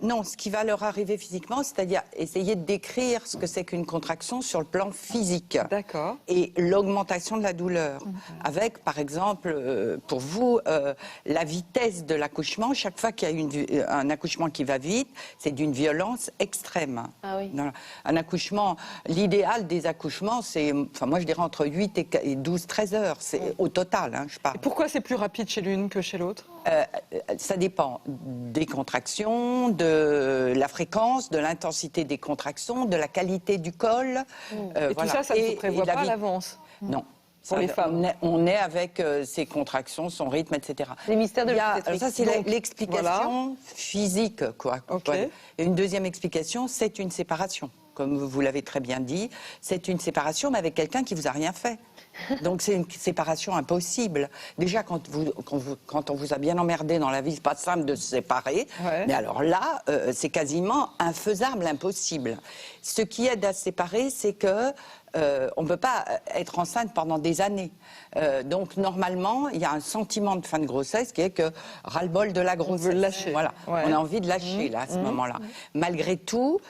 Non, ce qui va leur arriver physiquement, c'est-à-dire essayer de décrire ce que c'est qu'une contraction sur le plan physique. D'accord. Et l'augmentation de la douleur. Avec, par exemple, pour vous, la vitesse de l'accouchement. Chaque fois qu'il y a un accouchement qui va vite, c'est d'une violence extrême. Ah oui. Un accouchement, l'idéal des accouchements, c'est, enfin moi je dirais entre 8 et 12-13 heures. C'est au total, hein, je parle. Et pourquoi c'est plus rapide chez l'une que chez l'autre? Ça dépend des contractions, de la fréquence, de l'intensité des contractions, de la qualité du col. Et tout ça, ça ne se prévoit pas à l'avance? Non. Pour les femmes. On est avec ses contractions, son rythme, etc. Les mystères de l'obstétrique. Ça, c'est l'explication physique, quoi. Okay. Et une deuxième explication, c'est une séparation. Comme vous l'avez très bien dit, c'est une séparation, mais avec quelqu'un qui vous a rien fait. Donc c'est une séparation impossible. Déjà, quand on vous a bien emmerdé dans la vie, c'est pas simple de se séparer. Ouais. Mais alors là, c'est quasiment infaisable, impossible. Ce qui aide à se séparer, c'est que on ne peut pas être enceinte pendant des années. Donc normalement, il y a un sentiment de fin de grossesse qui est que ras-le-bol de la grossesse. On veut lâcher. Voilà. Ouais. On a envie de lâcher là, à ce moment-là. Malgré tout,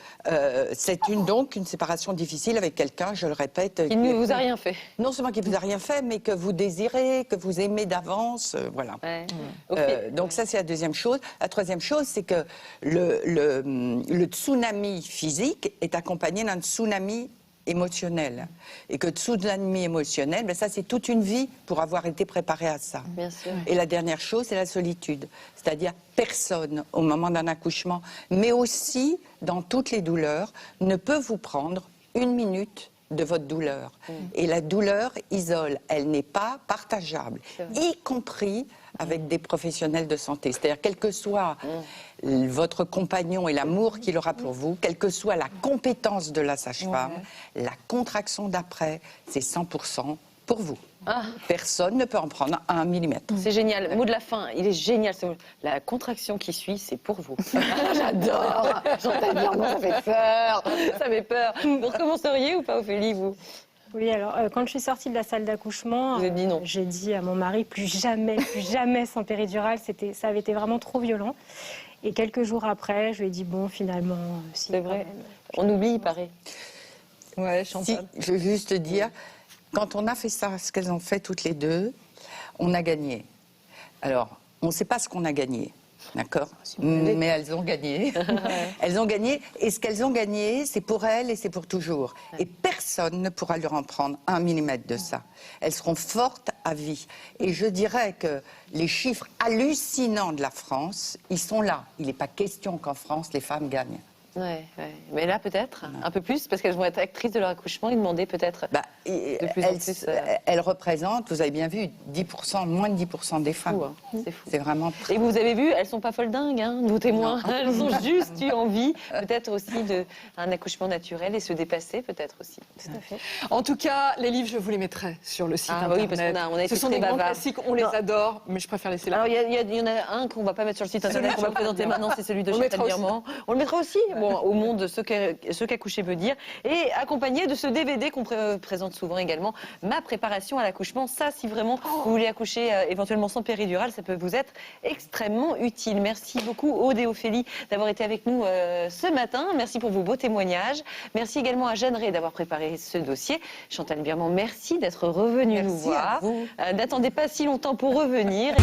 c'est donc une séparation difficile avec quelqu'un, je le répète. Il ne vous a rien fait. Non seulement qu'il vous a rien fait, mais que vous désirez, que vous aimez d'avance, voilà. Ouais. Donc ça, c'est la deuxième chose. La troisième chose, c'est que le tsunami physique est accompagné d'un tsunami émotionnel. Et que tsunami émotionnel, ben ça, c'est toute une vie pour avoir été préparé à ça. Bien sûr. Et la dernière chose, c'est la solitude. C'est-à-dire personne, au moment d'un accouchement, mais aussi dans toutes les douleurs, ne peut vous prendre une minute de votre douleur. Et la douleur isole, elle n'est pas partageable, y compris avec des professionnels de santé. C'est-à-dire, quel que soit votre compagnon et l'amour qu'il aura pour vous, quelle que soit la compétence de la sage-femme, la contraction d'après, c'est 100% pour vous. Personne ne peut en prendre un millimètre. C'est génial. Mot de la fin, il est génial. La contraction qui suit, c'est pour vous. J'adore. J'entends dire non, ça fait peur. Ça fait peur. Vous recommenceriez ou pas, Ophélie, vous? Oui, alors quand je suis sortie de la salle d'accouchement, Vous avez dit non. J'ai dit à mon mari plus jamais sans péridurale. Ça avait été vraiment trop violent. Et quelques jours après, je lui ai dit bon, finalement, si. C'est vrai. On oublie, il paraît. Ouais, Si, Chantal. je veux juste dire, quand on a fait ça, ce qu'elles ont fait toutes les deux, on a gagné. Alors, on ne sait pas ce qu'on a gagné, d'accord? Mais elles ont gagné. Elles ont gagné, et ce qu'elles ont gagné, c'est pour elles et c'est pour toujours. Et personne ne pourra leur en prendre un millimètre de ça. Elles seront fortes à vie. Et je dirais que les chiffres hallucinants de la France, ils sont là. Il n'est pas question qu'en France, les femmes gagnent. Ouais. Mais là, peut-être, un peu plus, parce qu'elles vont être actrices de leur accouchement et demander peut-être de plus en plus. Elles représentent, vous avez bien vu, 10%, moins de 10% des femmes. Fou, hein. C'est fou. C'est vraiment très... Et vous avez vu, elles sont pas folles dingues, hein, nos témoins. Elles ont juste eu envie, peut-être aussi, d'un accouchement naturel et se dépasser, peut-être aussi. Tout à fait. En tout cas, les livres, je vous les mettrai sur le site internet. Oui, parce qu'on a été Ce sont très des grands bavards. classiques, on les adore, mais je préfère laisser là. Alors, il y en a un qu'on va pas mettre sur le site internet, qu'on va présenter maintenant, c'est celui de Chantal Birman. On le mettra aussi, bon, au monde, ce qu'accoucher veut dire, et accompagné de ce DVD qu'on présente souvent également, Ma préparation à l'accouchement. Ça, si vraiment vous voulez accoucher éventuellement sans péridurale, ça peut vous être extrêmement utile. Merci beaucoup, Aude et Ophélie, d'avoir été avec nous ce matin. Merci pour vos beaux témoignages. Merci également à Jeanne Rey d'avoir préparé ce dossier. Chantal Birman, merci d'être revenue nous voir. N'attendez pas si longtemps pour revenir.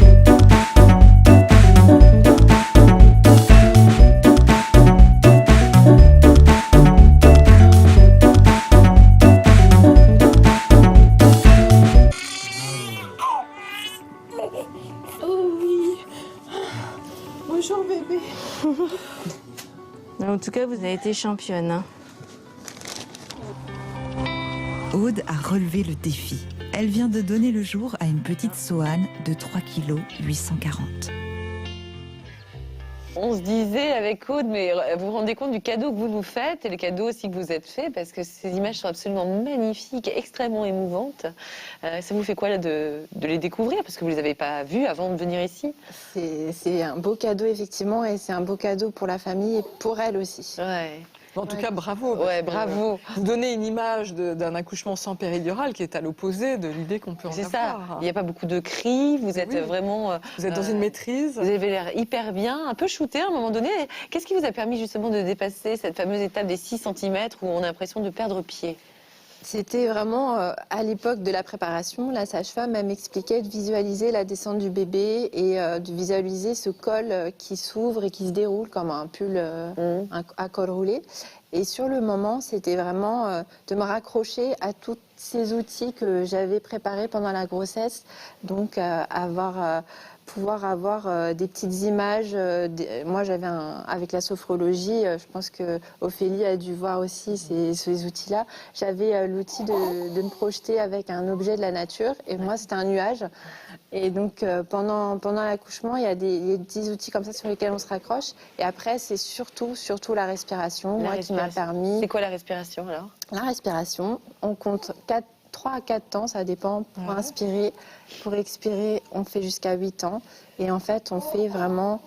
Bonjour bébé. En tout cas, vous avez été championne. Hein. Aude a relevé le défi. Elle vient de donner le jour à une petite Soane de 3 kg 840. On se disait avec Aude, mais vous vous rendez compte du cadeau que vous nous faites et le cadeau aussi que vous êtes fait, parce que ces images sont absolument magnifiques, extrêmement émouvantes. Ça vous fait quoi là, de les découvrir, parce que vous ne les avez pas vues avant de venir ici? C'est un beau cadeau, effectivement, et c'est un beau cadeau pour la famille et pour elle aussi. Ouais. En tout cas, bravo. Ouais, bravo. Vous donnez une image d'un accouchement sans péridurale qui est à l'opposé de l'idée qu'on peut en C'est avoir. ça. Il n'y a pas beaucoup de cris. Vous êtes vraiment. Vous êtes dans une maîtrise. Vous avez l'air hyper bien, un peu shooté à un moment donné. Qu'est-ce qui vous a permis justement de dépasser cette fameuse étape des 6 cm où on a l'impression de perdre pied? C'était vraiment à l'époque de la préparation, la sage-femme m'expliquait de visualiser la descente du bébé et de visualiser ce col qui s'ouvre et qui se déroule comme un pull à col roulé. Et sur le moment, c'était vraiment de me raccrocher à tous ces outils que j'avais préparés pendant la grossesse. Donc pouvoir avoir des petites images. Moi, j'avais avec la sophrologie, je pense que Ophélie a dû voir aussi ces outils-là. J'avais l'outil de me projeter avec un objet de la nature. Et moi, c'était un nuage. Et donc, pendant l'accouchement, il y a des petits outils comme ça sur lesquels on se raccroche. Et après, c'est surtout la respiration, qui m'a permis... C'est quoi la respiration, alors? La respiration, on compte 4 3 à 4 temps, ça dépend, pour inspirer. Pour expirer, on fait jusqu'à 8 temps. Et en fait, on fait vraiment...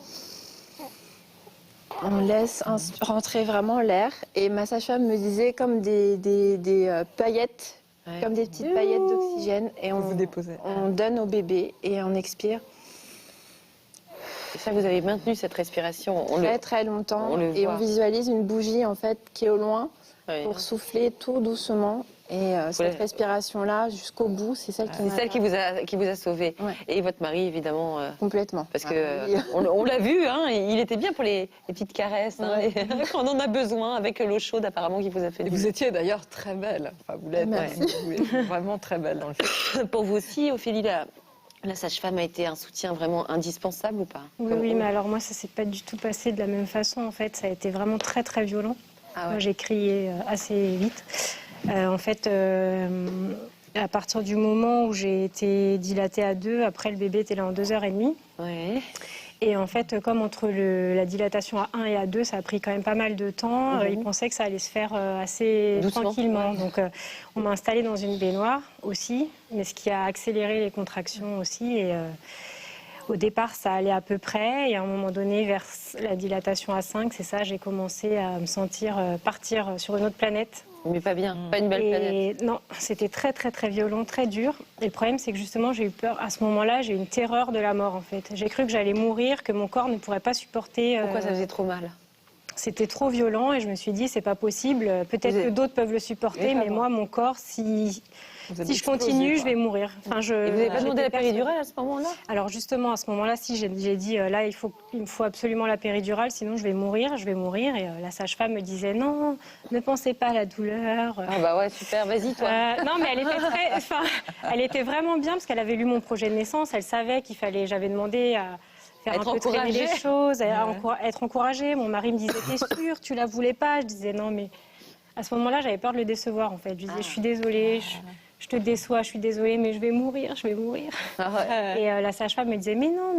On laisse rentrer vraiment l'air. Et ma sage-femme me disait comme des paillettes, comme des petites paillettes d'oxygène. Et on donne au bébé et on expire. Et ça, vous avez maintenu cette respiration Très longtemps. On visualise une bougie en fait qui est au loin pour souffler tout doucement. Et cette respiration-là, jusqu'au bout, c'est celle qui vous a sauvé. Ouais. Et votre mari, évidemment. Complètement. Parce que on l'a vu, hein, il était bien pour les petites caresses, hein, quand on en a besoin, avec l'eau chaude apparemment qui vous a fait. Et vous étiez d'ailleurs très belle. Enfin, vous l'êtes. Vous êtes vraiment très belle dans le film. Pour vous aussi, Ophélie, la sage-femme a été un soutien vraiment indispensable ou pas? Oui, mais alors moi, ça s'est pas du tout passé de la même façon. En fait, ça a été vraiment très très violent. Moi, j'ai crié assez vite. En fait, à partir du moment où j'ai été dilatée à 2, après le bébé était là en 2h30. Ouais. Et en fait, comme entre la dilatation à 1 et à 2, ça a pris quand même pas mal de temps, ils pensaient que ça allait se faire assez tranquillement. Donc, on m'a installée dans une baignoire aussi, mais ce qui a accéléré les contractions aussi. Et au départ, ça allait à peu près. Et à un moment donné, vers la dilatation à 5, c'est ça, j'ai commencé à me sentir partir sur une autre planète. Mais pas bien, pas une belle planète. Non, c'était très très très violent, très dur. Et le problème, c'est que justement, j'ai eu peur. À ce moment-là, j'ai eu une terreur de la mort, en fait. J'ai cru que j'allais mourir, que mon corps ne pourrait pas supporter. Pourquoi ça faisait trop mal? C'était trop violent et je me suis dit, c'est pas possible. Peut-être que d'autres peuvent le supporter, mais moi, mon corps, si je continue, je vais mourir. Enfin, Et vous n'avez pas demandé la péridurale à ce moment-là? Alors justement, à ce moment-là, si j'ai dit, là, il me faut absolument la péridurale, sinon je vais mourir. Et la sage-femme me disait, non, ne pensez pas à la douleur. Ah bah ouais, super, vas-y toi. Non, mais elle était vraiment bien parce qu'elle avait lu mon projet de naissance. Elle savait j'avais demandé à faire un peu traîner les choses, être encouragée. Mon mari me disait, t'es sûre, tu la voulais pas? Je disais, non, mais à ce moment-là, j'avais peur de le décevoir, en fait. Je disais, je suis désolée, je te déçois, je suis désolée, mais je vais mourir. Et la sage-femme me disait, mais non,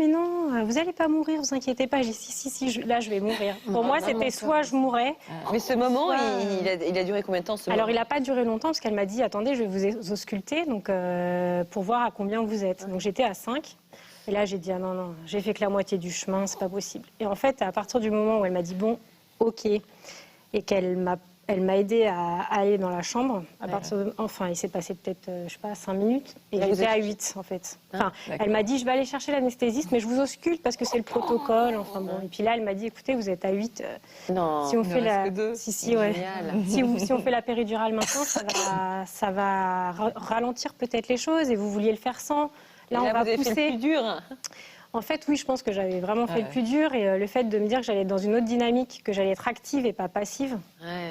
vous n'allez pas mourir, vous inquiétez pas. J'ai dit, si, là, je vais mourir. Pour moi, c'était soit je mourais. Mais ce moment, il a duré combien de temps Alors, il n'a pas duré longtemps, parce qu'elle m'a dit, attendez, je vais vous ausculter, donc, pour voir à combien vous êtes. Donc, j'étais à 5. Et là, j'ai dit, ah non, j'ai fait que la moitié du chemin, c'est pas possible. Et en fait, à partir du moment où elle m'a dit, bon, ok, et qu'elle m'a aidée à aller dans la chambre, enfin, il s'est passé peut-être, je sais pas, 5 minutes, et j'étais à 8, en fait. Enfin, elle m'a dit, je vais aller chercher l'anesthésiste, mais je vous ausculte parce que c'est le protocole, enfin bon. Et puis là, elle m'a dit, écoutez, vous êtes à 8. Non, si on fait si on fait la péridurale maintenant, ça va ralentir peut-être les choses, et vous vouliez le faire sans. Là, on va pousser. Fait le plus dur. En fait, oui, je pense que j'avais vraiment fait le plus dur. Et le fait de me dire que j'allais être dans une autre dynamique, que j'allais être active et pas passive,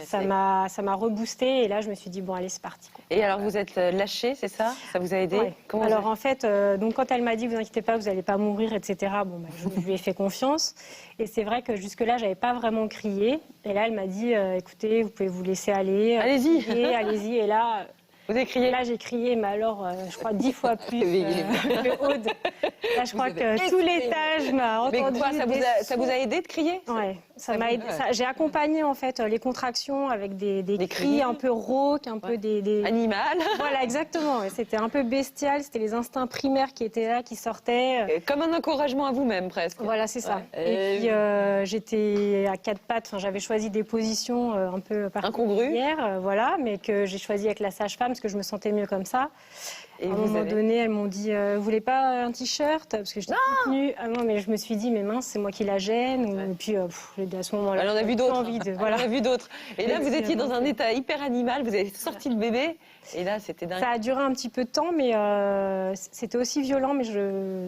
ça m'a reboosté. Et là, je me suis dit, bon, allez, c'est parti. Et alors, vous êtes lâchée, c'est ça? Ça vous a aidé? Alors, en fait, donc, quand elle m'a dit, vous inquiétez pas, vous n'allez pas mourir, etc., bon, je lui ai fait confiance. Et c'est vrai que jusque-là, je n'avais pas vraiment crié. Et là, elle m'a dit, écoutez, vous pouvez vous laisser aller. Allez-y. Allez-y. Et là... Vous avez crié? Là, j'ai crié, mais alors, je crois 10 fois plus que Aude. Là, je crois que tout l'étage m'a entendu. Mais quoi, ça vous a aidé de crier? Oui, ça m'a aidé. J'ai accompagné, en fait, les contractions avec des cris un peu rauques, un peu des... Animal. Voilà, exactement. C'était un peu bestial. C'était les instincts primaires qui étaient là, qui sortaient. Comme un encouragement à vous-même, presque. Voilà, c'est ça. Et puis, j'étais à 4 pattes. Enfin, j'avais choisi des positions un peu particulières, voilà, mais que j'ai choisi avec la sage-femme, parce que je me sentais mieux comme ça. Et à un moment donné, elles m'ont dit, vous voulez pas un t-shirt? Parce que j'étais toute nue. Ah non, mais je me suis dit, mais mince, c'est moi qui la gêne. Et puis, à ce moment-là, on a vu d'autres. Voilà. On a vu d'autres. Et là, vous étiez dans un état hyper animal. Vous avez sorti le bébé. Et là, c'était dingue. Ça a duré un petit peu de temps, mais c'était aussi violent, mais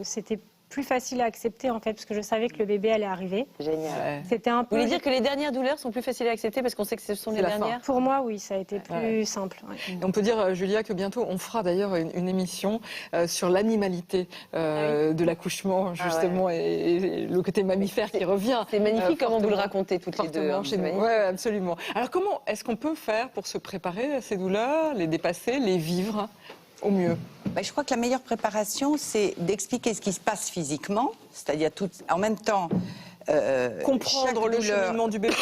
c'était plus facile à accepter, en fait, parce que je savais que le bébé allait arriver. Génial. C'était un peu... Vous voulez dire que les dernières douleurs sont plus faciles à accepter parce qu'on sait que ce sont les dernières? Pour moi, oui, ça a été plus simple. Et on peut dire, Julia, que bientôt, on fera d'ailleurs une émission sur l'animalité de l'accouchement, justement, et le côté mammifère qui revient. C'est magnifique comment vous le racontez toutes les deux. Oui, absolument. Alors, comment est-ce qu'on peut faire pour se préparer à ces douleurs, les dépasser, les vivre au mieux? Je crois que la meilleure préparation, c'est d'expliquer ce qui se passe physiquement, c'est-à-dire en même temps comprendre le cheminement du bébé.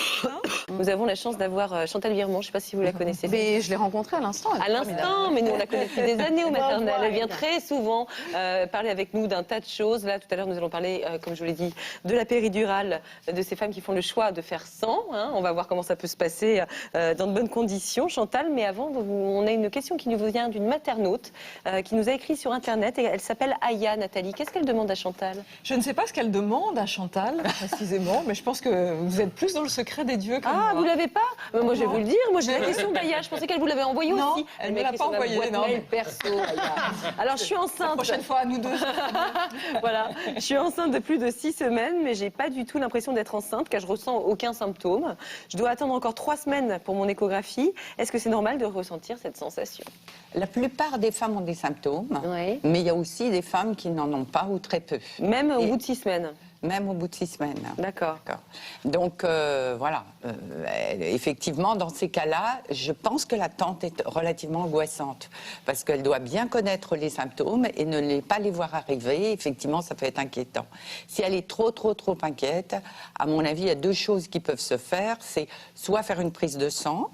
Nous avons la chance d'avoir Chantal Viremont, je ne sais pas si vous la connaissez. Mais je l'ai rencontrée à l'instant. À l'instant, mais nous on la connaît depuis des années au maternel. Elle vient très souvent parler avec nous d'un tas de choses. Là, tout à l'heure, nous allons parler, comme je vous l'ai dit, de la péridurale, de ces femmes qui font le choix de faire sans. On va voir comment ça peut se passer dans de bonnes conditions, Chantal. Mais avant, on a une question qui nous vient d'une maternaute qui nous a écrit sur Internet. Et elle s'appelle Aya, Nathalie. Qu'est-ce qu'elle demande à Chantal? Je ne sais pas ce qu'elle demande à Chantal, précisément, mais je pense que vous êtes plus dans le secret des dieux que moi. Ah, vous l'avez pas? Moi, je vais vous le dire. Moi, j'ai la question d'Aya. Je pensais qu'elle vous l'avait envoyée Non, aussi. elle ne me l'a pas envoyée. Perso, Aya. Alors, je suis enceinte. La prochaine fois, à nous deux. Voilà. Je suis enceinte de plus de 6 semaines, mais j'ai pas du tout l'impression d'être enceinte, car je ressens aucun symptôme. Je dois attendre encore 3 semaines pour mon échographie. Est-ce que c'est normal de ressentir cette sensation? La plupart des femmes ont des symptômes, Oui. mais il y a aussi des femmes qui n'en ont pas ou très peu. Même au bout de 6 semaines? Même au bout de 6 semaines. D'accord. Donc, voilà. Effectivement, dans ces cas-là, je pense que l'attente est relativement angoissante. Parce qu'elle doit bien connaître les symptômes et ne pas les voir arriver. Effectivement, ça peut être inquiétant. Si elle est trop inquiète, à mon avis, il y a 2 choses qui peuvent se faire. C'est soit faire une prise de sang,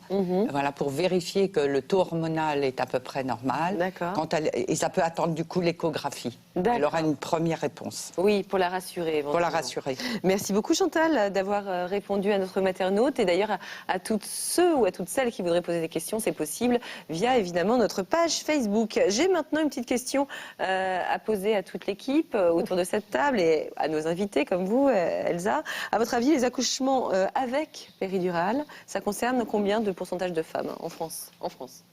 voilà, pour vérifier que le taux hormonal est à peu près normal. D'accord. Et ça peut attendre du coup l'échographie. Elle aura une première réponse. Oui, pour la rassurer. Pour la rassurer. Merci beaucoup Chantal d'avoir répondu à notre maternaute et d'ailleurs à toutes ceux ou à toutes celles qui voudraient poser des questions, c'est possible via évidemment notre page Facebook. J'ai maintenant une petite question à poser à toute l'équipe autour de cette table et à nos invités comme vous, Elsa. À votre avis, les accouchements avec péridurale, ça concerne combien de pourcentage de femmes en France?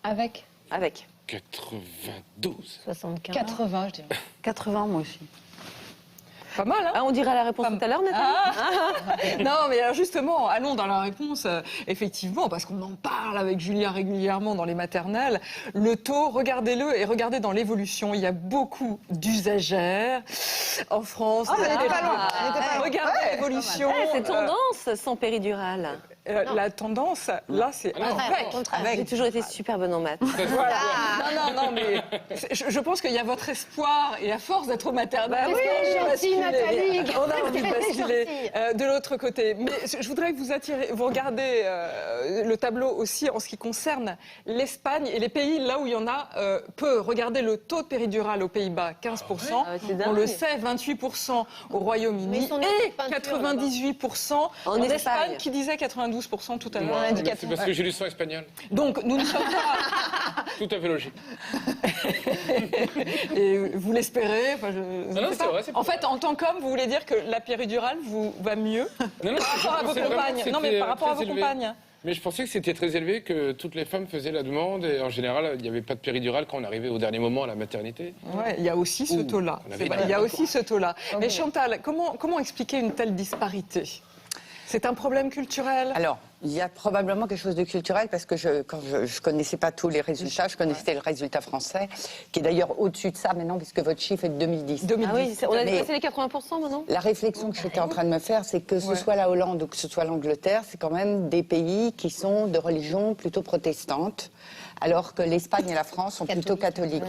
Avec 92. 75. 80, je dirais. 80, moi aussi. Pas mal, hein? Ah, on dira la réponse tout à l'heure, Nathalie. Non, mais alors justement, allons dans la réponse. Effectivement, parce qu'on en parle avec Julia régulièrement dans les maternelles, le taux, regardez-le et regardez dans l'évolution. Il y a beaucoup d'usagères en France. On n'était pas loin. Regardez l'évolution. C'est tendance sans péridurale. La tendance, là, c'est avec. J'ai toujours été super bonne en maths. Voilà. Non, mais je pense qu'il y a votre espoir et à force d'être au maternel, on a envie de basculer de l'autre côté. Mais je voudrais que vous regardez le tableau aussi en ce qui concerne l'Espagne et les pays là où il y en a peu. Regardez le taux de péridurale aux Pays-Bas, 15%. On le sait, 28% au Royaume-Uni et 98% en Espagne, qui disait 92% tout à l'heure. C'est parce que j'ai lu son espagnol. Donc, nous ne sommes pas... Tout à fait logique. Et vous l'espérez, enfin, Non, c'est vrai. En fait, en tant qu'homme, vous voulez dire que la péridurale vous va mieux Non, par rapport à vos compagnes. Non, mais par rapport à vos compagnes. Mais je pensais que c'était très élevé, que toutes les femmes faisaient la demande et en général, il n'y avait pas de péridurale quand on arrivait au dernier moment à la maternité. Ouais, il y a aussi ce taux-là. Il y a aussi ce taux-là. Mais Chantal, comment expliquer une telle disparité? C'est un problème culturel? Alors, il y a probablement quelque chose de culturel parce que quand je ne connaissais pas tous les résultats, je connaissais le résultat français, qui est d'ailleurs au-dessus de ça maintenant, puisque votre chiffre est de 2010. Ah oui, on a dépassé les 80% maintenant? La réflexion que j'étais en train de me faire, c'est que ce soit la Hollande ou que ce soit l'Angleterre, c'est quand même des pays qui sont de religion plutôt protestante, alors que l'Espagne et la France sont plutôt catholiques.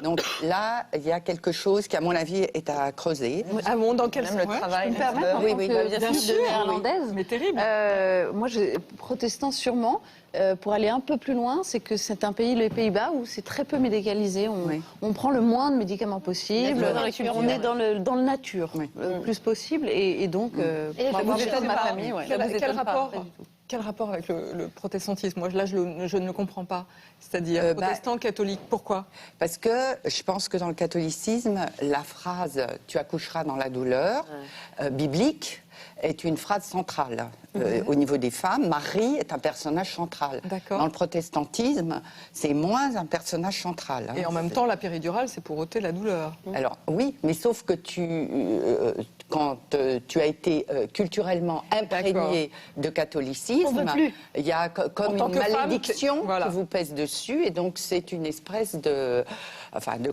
Donc là, il y a quelque chose qui, à mon avis, est à creuser. Ah bon, dans quel sens? Le travail. Oui, Bien sûr, néerlandaise. Mais terrible. Moi, protestant sûrement. Pour aller un peu plus loin, c'est que c'est un pays, les Pays-Bas, où c'est très peu médicalisé. On prend le moins de médicaments possible. On est dans le nature, le plus possible. Et donc, pour avoir fait de ma famille, Quel rapport avec le protestantisme? Moi, là, je ne le comprends pas. C'est-à-dire protestant, catholique. Pourquoi? Parce que je pense que dans le catholicisme, la phrase « tu accoucheras dans la douleur » biblique est une phrase centrale. Au niveau des femmes, Marie est un personnage central. Dans le protestantisme, c'est moins un personnage central. Et en même temps, la péridurale, c'est pour ôter la douleur. Alors oui, mais sauf que quand tu as été culturellement imprégné de catholicisme, il y a comme une malédiction qui vous pèse dessus, et donc c'est une espèce de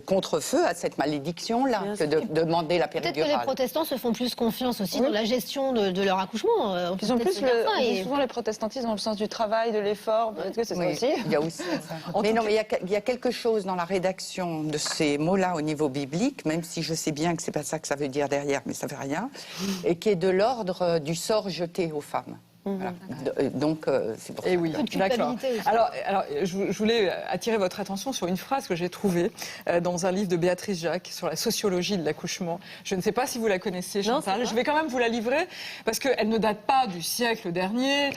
contre-feu à cette malédiction-là que de demander la péridurale. Peut-être que les protestants se font plus confiance aussi dans la gestion gestion de leur accouchement. On peut Ils ont peut-être plus se dire ça, on dit et- souvent les protestantistes dans le sens du travail, de l'effort. Peut-être que c'est ça aussi. Il y a aussi ça. Mais non, mais il y a quelque chose dans la rédaction de ces mots-là au niveau biblique, même si je sais bien que c'est pas ça que ça veut dire derrière, mais ça fait rien, et qui est de l'ordre du sort jeté aux femmes. Voilà. Donc, c'est pour ça. Et oui, Peu de d'accord. culpabilité aussi. Alors, je voulais attirer votre attention sur une phrase que j'ai trouvée dans un livre de Béatrice Jacques sur la sociologie de l'accouchement. Je ne sais pas si vous la connaissez, Chantal. Je vais quand même vous la livrer parce qu'elle ne date pas du siècle dernier,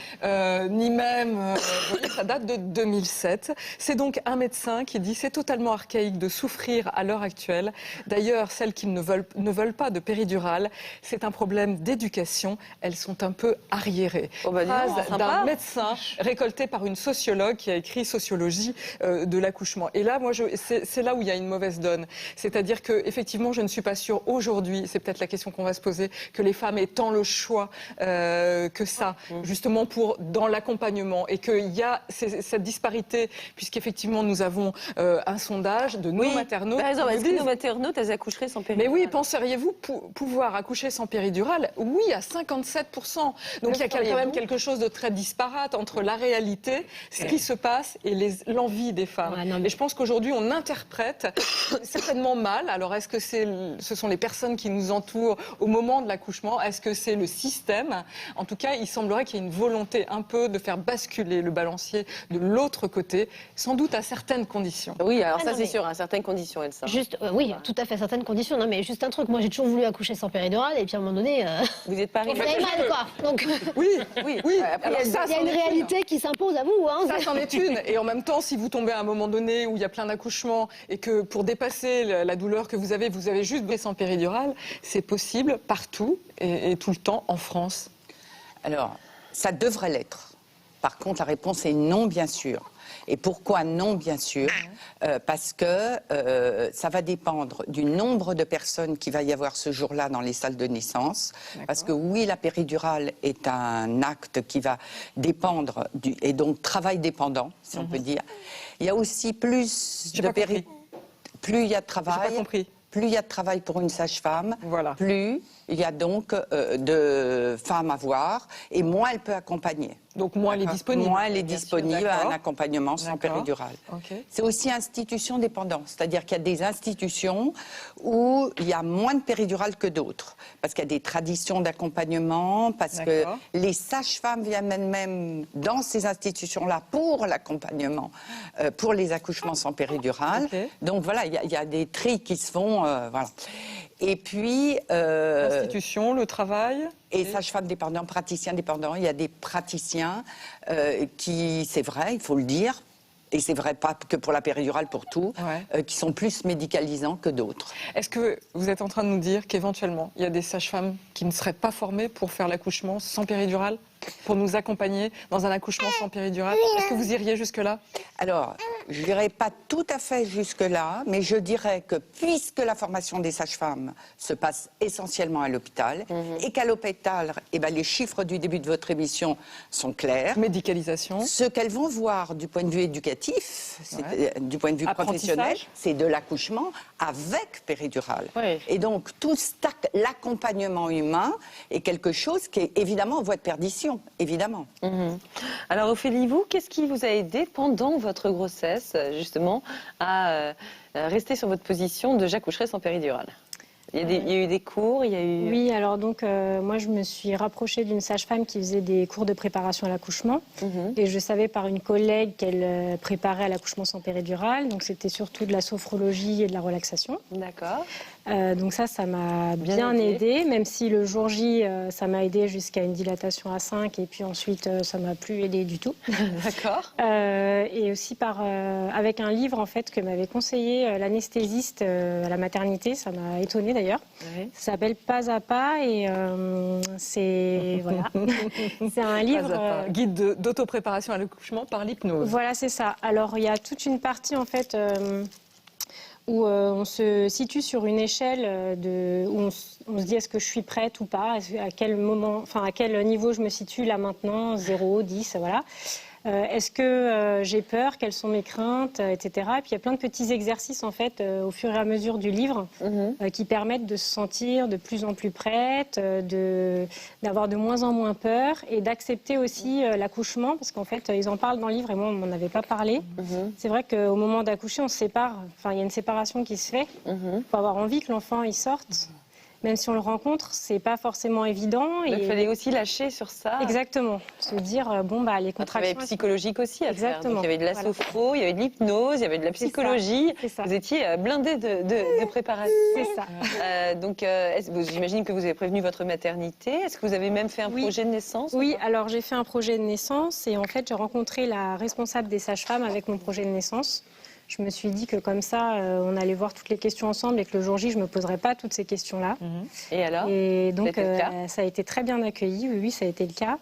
ni même... vous voyez, ça date de 2007. C'est donc un médecin qui dit « C'est totalement archaïque de souffrir à l'heure actuelle. D'ailleurs, celles qui ne veulent pas de péridurale, c'est un problème d'éducation. Elles sont un peu arriérées. » Oh bah, dis donc, Phrase sympa. d'un médecin récolté par une sociologue qui a écrit Sociologie de l'accouchement. Et là, moi, c'est là où il y a une mauvaise donne. C'est-à-dire que, effectivement, je ne suis pas sûre aujourd'hui, c'est peut-être la question qu'on va se poser, que les femmes aient tant le choix que ça, justement dans l'accompagnement, et qu'il y a cette disparité, puisqu'effectivement, nous avons un sondage de nos maternautes. Par exemple, qui est-ce nous que disent- nos maternautes, elles accoucheraient sans mais péridurale? oui, penseriez-vous pouvoir accoucher sans péridurale? Oui, à 57%. Donc il y a quand même quelque chose de très disparate entre la réalité, ce qui se passe et l'envie des femmes. Ouais, non, mais- Et je pense qu'aujourd'hui, on interprète certainement mal. Alors, est-ce que ce sont les personnes qui nous entourent au moment de l'accouchement? Est-ce que c'est le système? En tout cas, il semblerait qu'il y ait une volonté un peu de faire basculer le balancier de l'autre côté, sans doute à certaines conditions. Oui, alors Ah, ça non, c'est mais- sûr, à certaines conditions, Elsa. Juste, oui, tout à fait, certaines conditions. Non, mais juste un truc. Moi, j'ai toujours voulu accoucher sans péridurale, et puis à un moment donné, Vous n'êtes pas vous arrivé. avez mal, quoi. Donc, Oui, Oui, oui. Après, Alors il y a- ça, il y a c'en une est une. réalité qui s'impose à vous. Hein. Ça, c'en est une. Et en même temps, si vous tombez à un moment donné où il y a plein d'accouchements et que pour dépasser la douleur que vous avez juste baissé en péridurale, c'est possible partout et tout le temps en France. Alors, ça devrait l'être. Par contre, la réponse est non, bien sûr. Et pourquoi non, bien sûr? Parce que ça va dépendre du nombre de personnes qu'il va y avoir ce jour-là dans les salles de naissance. Parce que oui, la péridurale est un acte qui va dépendre et donc travail dépendant, si on peut dire. Il y a aussi plus J'ai de pas compris. plus il y a de J'ai pas travail. compris. Plus il y a de travail pour une sage-femme, Voilà. plus il y a donc de femmes à voir et moins elle peut accompagner. Donc moins elle est disponible. Moins elle est Bien sûr, disponible à un d'accord. accompagnement sans D'accord. péridurale. Ok. C'est aussi institution dépendante, c'est-à-dire qu'il y a des institutions où il y a moins de péridurale que d'autres, parce qu'il y a des traditions d'accompagnement, parce que D'accord. les sages-femmes viennent même dans ces institutions-là pour l'accompagnement, pour les accouchements sans péridurale. Ok. Donc voilà, il y a des tris qui se font, voilà. Et puis... L'institution, le travail. Et sage-femme dépendant, praticien dépendant, il y a des praticiens qui, c'est vrai, il faut le dire, et c'est vrai pas que pour la péridurale, pour tout, qui sont plus médicalisants que d'autres. Est-ce que vous êtes en train de nous dire qu'éventuellement, il y a des sages-femmes qui ne seraient pas formées pour faire l'accouchement sans péridurale, pour nous accompagner dans un accouchement sans péridurale? Est-ce que vous iriez jusque-là? Alors, je dirais pas tout à fait jusque-là, mais je dirais que puisque la formation des sages-femmes se passe essentiellement à l'hôpital, et qu'à l'hôpital, eh ben, les chiffres du début de votre émission sont clairs. Médicalisation. Ce qu'elles vont voir du point de vue éducatif, du point de vue professionnel, Apprentissage. c'est de l'accouchement avec péridurale. Oui. Et donc, tout l'accompagnement humain est quelque chose qui est évidemment en voie de perdition, évidemment. Alors Ophélie, vous, qu'est-ce qui vous a aidé pendant votre grossesse, justement, à rester sur votre position de j'accoucherai sans péridurale? Il y a eu des cours, il y a eu... Oui, alors donc moi je me suis rapprochée d'une sage-femme qui faisait des cours de préparation à l'accouchement et je savais par une collègue qu'elle préparait à l'accouchement sans péridurale, donc c'était surtout de la sophrologie et de la relaxation. D'accord. Donc ça m'a bien aidé, même si le jour J, ça m'a aidé jusqu'à une dilatation à 5 et puis ensuite ça m'a plus aidé du tout. D'accord. Et aussi avec un livre en fait que m'avait conseillé l'anesthésiste à la maternité, ça m'a étonnée d'ailleurs. Oui. Ça s'appelle Pas à pas et c'est voilà. C'est un livre. Pas à pas. Guide d'autopréparation à l'accouchement par l'hypnose. Voilà, c'est ça. Alors il y a toute une partie en fait où on se situe sur une échelle où on se dit est-ce que je suis prête ou pas, à quel moment, enfin à quel niveau je me situe là maintenant, 0, 10, voilà. Est-ce que j'ai peur? Quelles sont mes craintes, etc. Et puis il y a plein de petits exercices en fait au fur et à mesure du livre qui permettent de se sentir de plus en plus prête, d'avoir de moins en moins peur et d'accepter aussi l'accouchement parce qu'en fait ils en parlent dans le livre et moi on m'en avait pas parlé. C'est vrai qu'au moment d'accoucher on se sépare, enfin il y a une séparation qui se fait. Il faut avoir envie que l'enfant il sorte. Même si on le rencontre, c'est pas forcément évident. Il fallait aussi lâcher sur ça. Exactement. Se dire, les contractions... Il y avait psychologique aussi à faire. Donc, il y avait de la Voilà. sophro, il y avait de l'hypnose, il y avait de la psychologie. C'est ça. Vous étiez blindés de préparation. C'est ça. Donc, j'imagine que vous avez prévenu votre maternité. Est-ce que vous avez même fait un projet de naissance? Oui, alors j'ai fait un projet de naissance et en fait, j'ai rencontré la responsable des sages-femmes avec mon projet de naissance. Je me suis dit que comme ça, on allait voir toutes les questions ensemble et que le jour J, je ne me poserais pas toutes ces questions-là. Et alors? Et donc, C'était le cas ça a été très bien accueilli. Oui, ça a été le cas.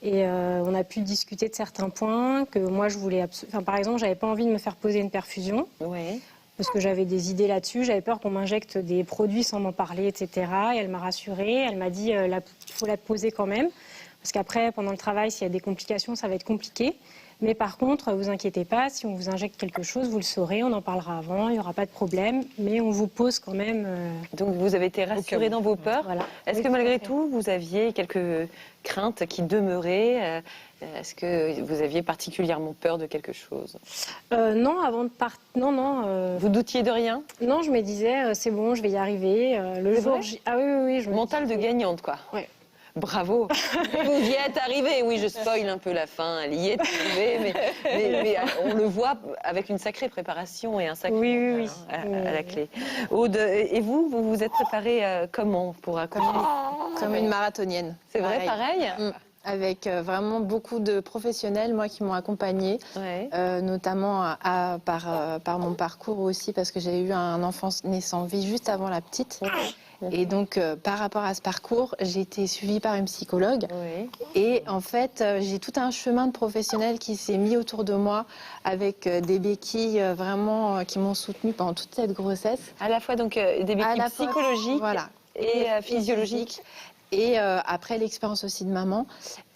Et on a pu discuter de certains points que moi, je voulais... par exemple, je n'avais pas envie de me faire poser une perfusion. Oui. Parce que j'avais des idées là-dessus. J'avais peur qu'on m'injecte des produits sans m'en parler, etc. Et elle m'a rassurée. Elle m'a dit il faut la poser quand même. Parce qu'après, pendant le travail, s'il y a des complications, ça va être compliqué. Mais par contre, vous inquiétez pas, si on vous injecte quelque chose, vous le saurez, on en parlera avant, il n'y aura pas de problème, mais on vous pose quand même... Donc vous avez été rassurée dans vos peurs. Voilà. Est-ce que malgré tout, vous aviez quelques craintes qui demeuraient? Est-ce que vous aviez particulièrement peur de quelque chose? Non, avant de partir... Non. Vous doutiez de rien? Non, je me disais, c'est bon, je vais y arriver. Le C'est jour vrai? J... Ah oui. Mental de gagnante, quoi. Oui. Bravo. Vous y êtes arrivé. Oui, je spoil un peu la fin. Elle y est arrivée, mais on le voit avec une sacrée préparation et un sacré oui. à la clé. Aude, et vous vous êtes préparée comment pour accoucher? Comme une marathonienne. C'est vrai, pareil. Avec vraiment beaucoup de professionnels, moi, qui m'ont accompagnée, notamment par mon parcours aussi, parce que j'ai eu un enfant naissant vie juste avant la petite. Et donc, par rapport à ce parcours, j'ai été suivie par une psychologue. Et en fait, j'ai tout un chemin de professionnels qui s'est mis autour de moi avec des béquilles vraiment qui m'ont soutenue pendant toute cette grossesse. À la fois donc des béquilles psychologiques et physiologiques. Et après l'expérience aussi de maman.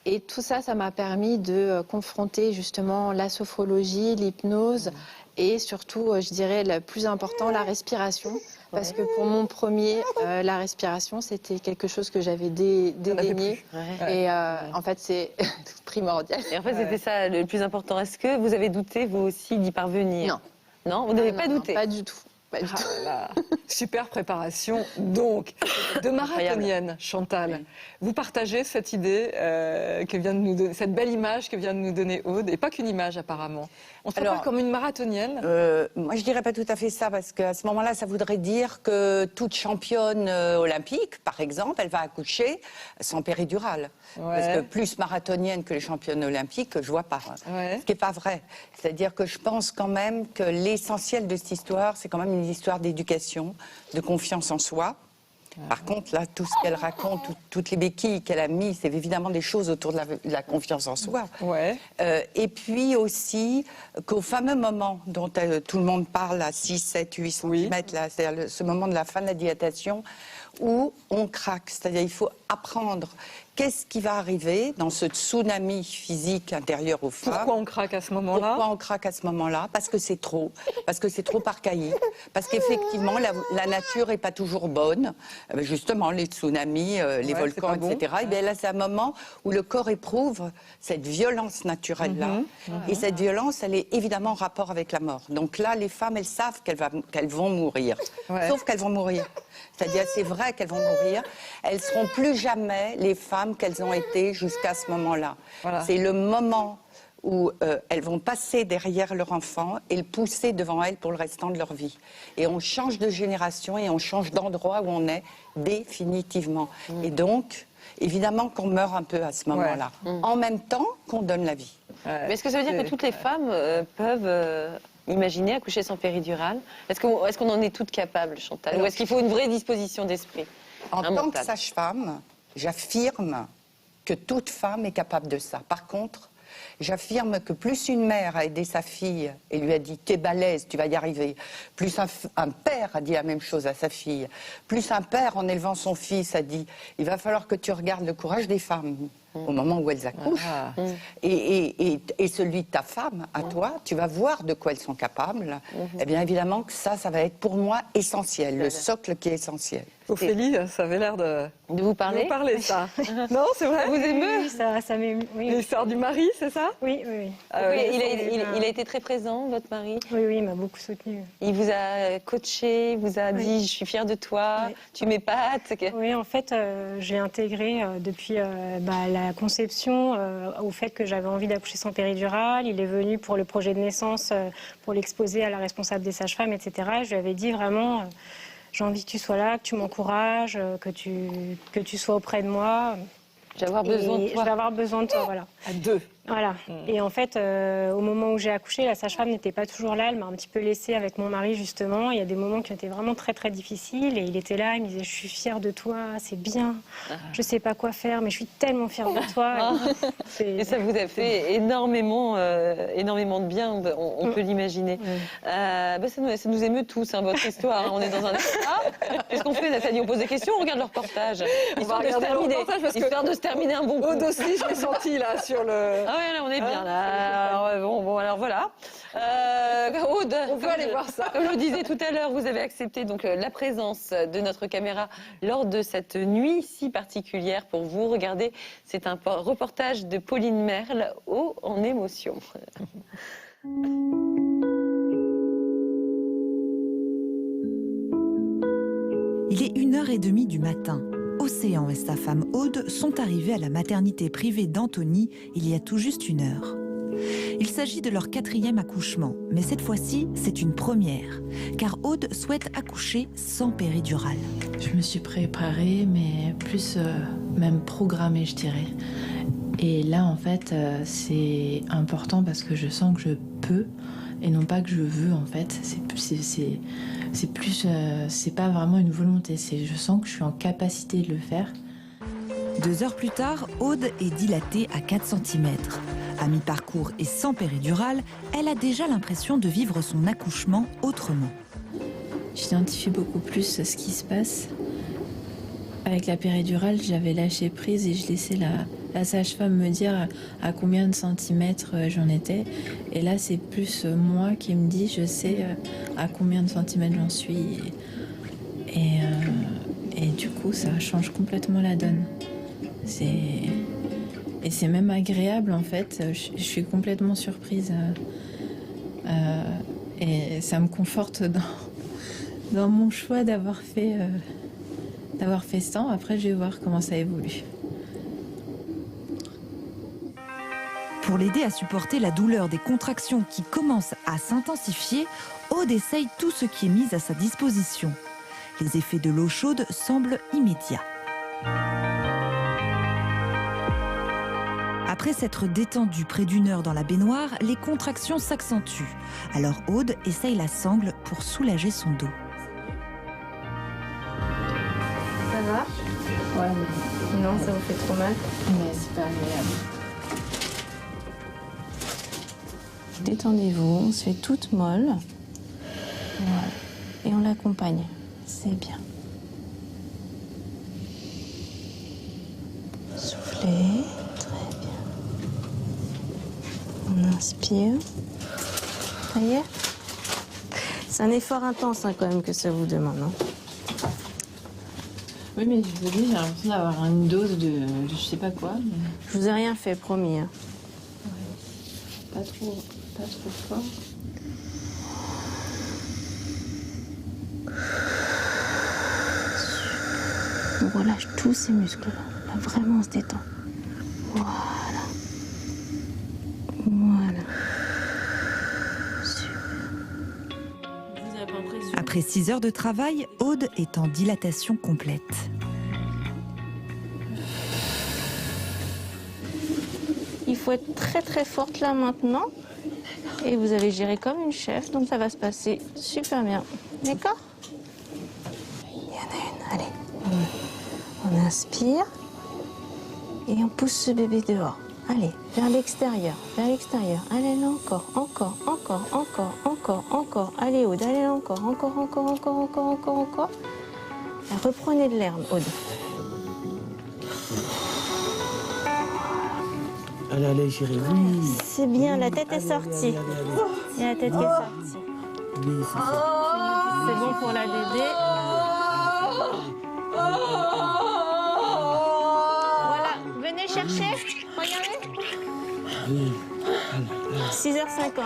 Et tout ça, ça m'a permis de confronter justement la sophrologie, l'hypnose et surtout, je dirais, le plus important, la respiration. Parce que pour mon premier, la respiration, c'était quelque chose que j'avais dédaigné. Et en fait, c'est primordial. Et en fait, c'était ça le plus important. Est-ce que vous avez douté, vous aussi, d'y parvenir? Non, vous n'avez pas douté? Non, pas du tout. Super préparation, donc, de marathonienne, Chantal. Vous partagez cette idée que vient de nous donner, cette belle image que vient de nous donner Aude, et pas qu'une image apparemment. On se prépare comme une marathonienne? Moi, je dirais pas tout à fait ça, parce qu'à ce moment-là, ça voudrait dire que toute championne olympique, par exemple, elle va accoucher sans péridurale. Parce que plus marathonienne que les championnes olympiques, je vois pas. Ce qui n'est pas vrai. C'est-à-dire que je pense quand même que l'essentiel de cette histoire, c'est quand même une histoire d'éducation, de confiance en soi. Par contre, là, tout ce qu'elle raconte, toutes les béquilles qu'elle a mises, c'est évidemment des choses autour de la confiance en soi. Et puis aussi qu'au fameux moment dont tout le monde parle à 6, 7, 8 cm, c'est-à-dire ce moment de la fin de la dilatation, où on craque. C'est-à-dire il faut apprendre qu'est-ce qui va arriver dans ce tsunami physique intérieur aux femmes. Pourquoi on craque à ce moment-là? Pourquoi on craque à ce moment-là? Parce que c'est trop archaïque. Parce qu'effectivement, la nature n'est pas toujours bonne. Justement, les tsunamis, les volcans, etc. Et bien là, c'est un moment où le corps éprouve cette violence naturelle-là. Et cette violence, elle est évidemment en rapport avec la mort. Donc là, les femmes, elles savent qu'elles vont mourir. Sauf qu'elles vont mourir. C'est-à-dire, c'est vrai qu'elles vont mourir. Elles ne seront plus jamais les femmes qu'elles ont été jusqu'à ce moment-là. C'est le moment où elles vont passer derrière leur enfant et le pousser devant elles pour le restant de leur vie. Et on change de génération et on change d'endroit où on est définitivement. Et donc, évidemment qu'on meurt un peu à ce moment-là. En même temps qu'on donne la vie. Mais est-ce que ça veut dire que toutes les femmes peuvent... imaginer accoucher sans péridurale? Est-ce qu'on en est toutes capables, Chantal? Ou est-ce qu'il faut une vraie disposition d'esprit? En tant que sage-femme, j'affirme que toute femme est capable de ça. Par contre, j'affirme que plus une mère a aidé sa fille et lui a dit « t'es balèze, tu vas y arriver », plus un père a dit la même chose à sa fille, plus un père en élevant son fils a dit « il va falloir que tu regardes le courage des femmes ». au moment où elles accouchent. Et celui de ta femme, à toi, tu vas voir de quoi elles sont capables. Eh bien, évidemment que ça va être pour moi essentiel, le socle qui est essentiel. Ophélie, ça avait l'air de vous parler. Ça. Non, c'est vrai. Vous aimez ça m'émeut. Oui. L'histoire du mari, c'est ça? Oui, oui. Il a été très présent, votre mari? Oui, il m'a beaucoup soutenue. Il vous a coaché, vous a dit « je suis fière de toi, tu m'épates ». Oui, en fait, j'ai intégré depuis la conception au fait que j'avais envie d'accoucher sans péridurale. Il est venu pour le projet de naissance, pour l'exposer à la responsable des sages-femmes, etc. Je lui avais dit vraiment... j'ai envie que tu sois là, que tu m'encourages, que tu sois auprès de moi. Je vais avoir besoin de toi. Je vais avoir besoin de toi, voilà. À deux. Voilà. Et en fait, au moment où j'ai accouché, la sage-femme n'était pas toujours là. Elle m'a un petit peu laissée avec mon mari, justement. Il y a des moments qui étaient vraiment très, très difficiles. Et il était là, il me disait « je suis fière de toi, c'est bien. Je sais pas quoi faire, mais je suis tellement fière de toi. » Et ça vous a fait énormément de bien, on peut l'imaginer. Ça nous émeut tous, votre histoire. On est dans un extra. Qu'est-ce qu'on fait, Nathalie? On pose des questions, on regarde le reportage. Histoire de se terminer un bon coup. Aude aussi, je l'ai senti là sur le... Ah ouais, là, on est bien, là. Alors voilà. Aude, on peut aller voir ça. Comme je le disais tout à l'heure, vous avez accepté donc la présence de notre caméra lors de cette nuit si particulière pour vous. Regardez, c'est un reportage de Pauline Merle, haut en émotion. Il est 1h30 du matin. Océan et sa femme Aude sont arrivés à la maternité privée d'Antony il y a tout juste 1 heure. Il s'agit de leur 4e accouchement, mais cette fois-ci, c'est une première, car Aude souhaite accoucher sans péridurale. Je me suis préparée, mais plus même programmée, je dirais. Et là, en fait, c'est important parce que je sens que je peux, et non pas que je veux, en fait. C'est plus, c'est pas vraiment une volonté, je sens que je suis en capacité de le faire. 2 heures plus tard, Aude est dilatée à 4 cm. À mi-parcours et sans péridurale, elle a déjà l'impression de vivre son accouchement autrement. J'identifie beaucoup plus ce qui se passe. Avec la péridurale, j'avais lâché prise et je laissais la sage-femme me dire à combien de centimètres j'en étais. Et là, c'est plus moi qui me dis, je sais à combien de centimètres j'en suis. Et du coup, ça change complètement la donne. Et c'est même agréable, en fait. Je suis complètement surprise. Et ça me conforte dans mon choix d'avoir fait ce temps. Après, je vais voir comment ça évolue. Pour l'aider à supporter la douleur des contractions qui commencent à s'intensifier, Aude essaye tout ce qui est mis à sa disposition. Les effets de l'eau chaude semblent immédiats. Après s'être détendue près d'1 heure dans la baignoire, les contractions s'accentuent. Alors Aude essaye la sangle pour soulager son dos. Ça va? Ouais. Non, ça vous fait trop mal? Mais c'est pas agréable. Détendez-vous, on se fait toute molle. Voilà. Et on l'accompagne. C'est bien. Soufflez. Très bien. On inspire. Ça y est? C'est un effort intense quand même que ça vous demande. Hein. Oui, mais je vous dis, j'ai l'impression d'avoir une dose de je sais pas quoi. Mais... Je vous ai rien fait, promis. Hein. Ouais. Pas trop fort. On relâche tous ces muscles-là. Là, vraiment, on se détend. Voilà. Après 6 heures de travail, Aude est en dilatation complète. Il faut être très très forte là maintenant. Et vous avez géré comme une chef, donc ça va se passer super bien. D'accord? Il y en a une, allez. On inspire. Et on pousse ce bébé dehors. Allez, vers l'extérieur, vers l'extérieur. Allez, là encore. Allez, Aude, allez, encore. Reprenez de l'air, Aude. Allez, allez, chérie, oui. C'est bien, la tête est Allez, sortie. allez, allez, allez. Il y a la tête qui est sortie. Oui, c'est ça. C'est bon pour la bébé. Voilà, venez chercher. Regardez. Oui. 6h50.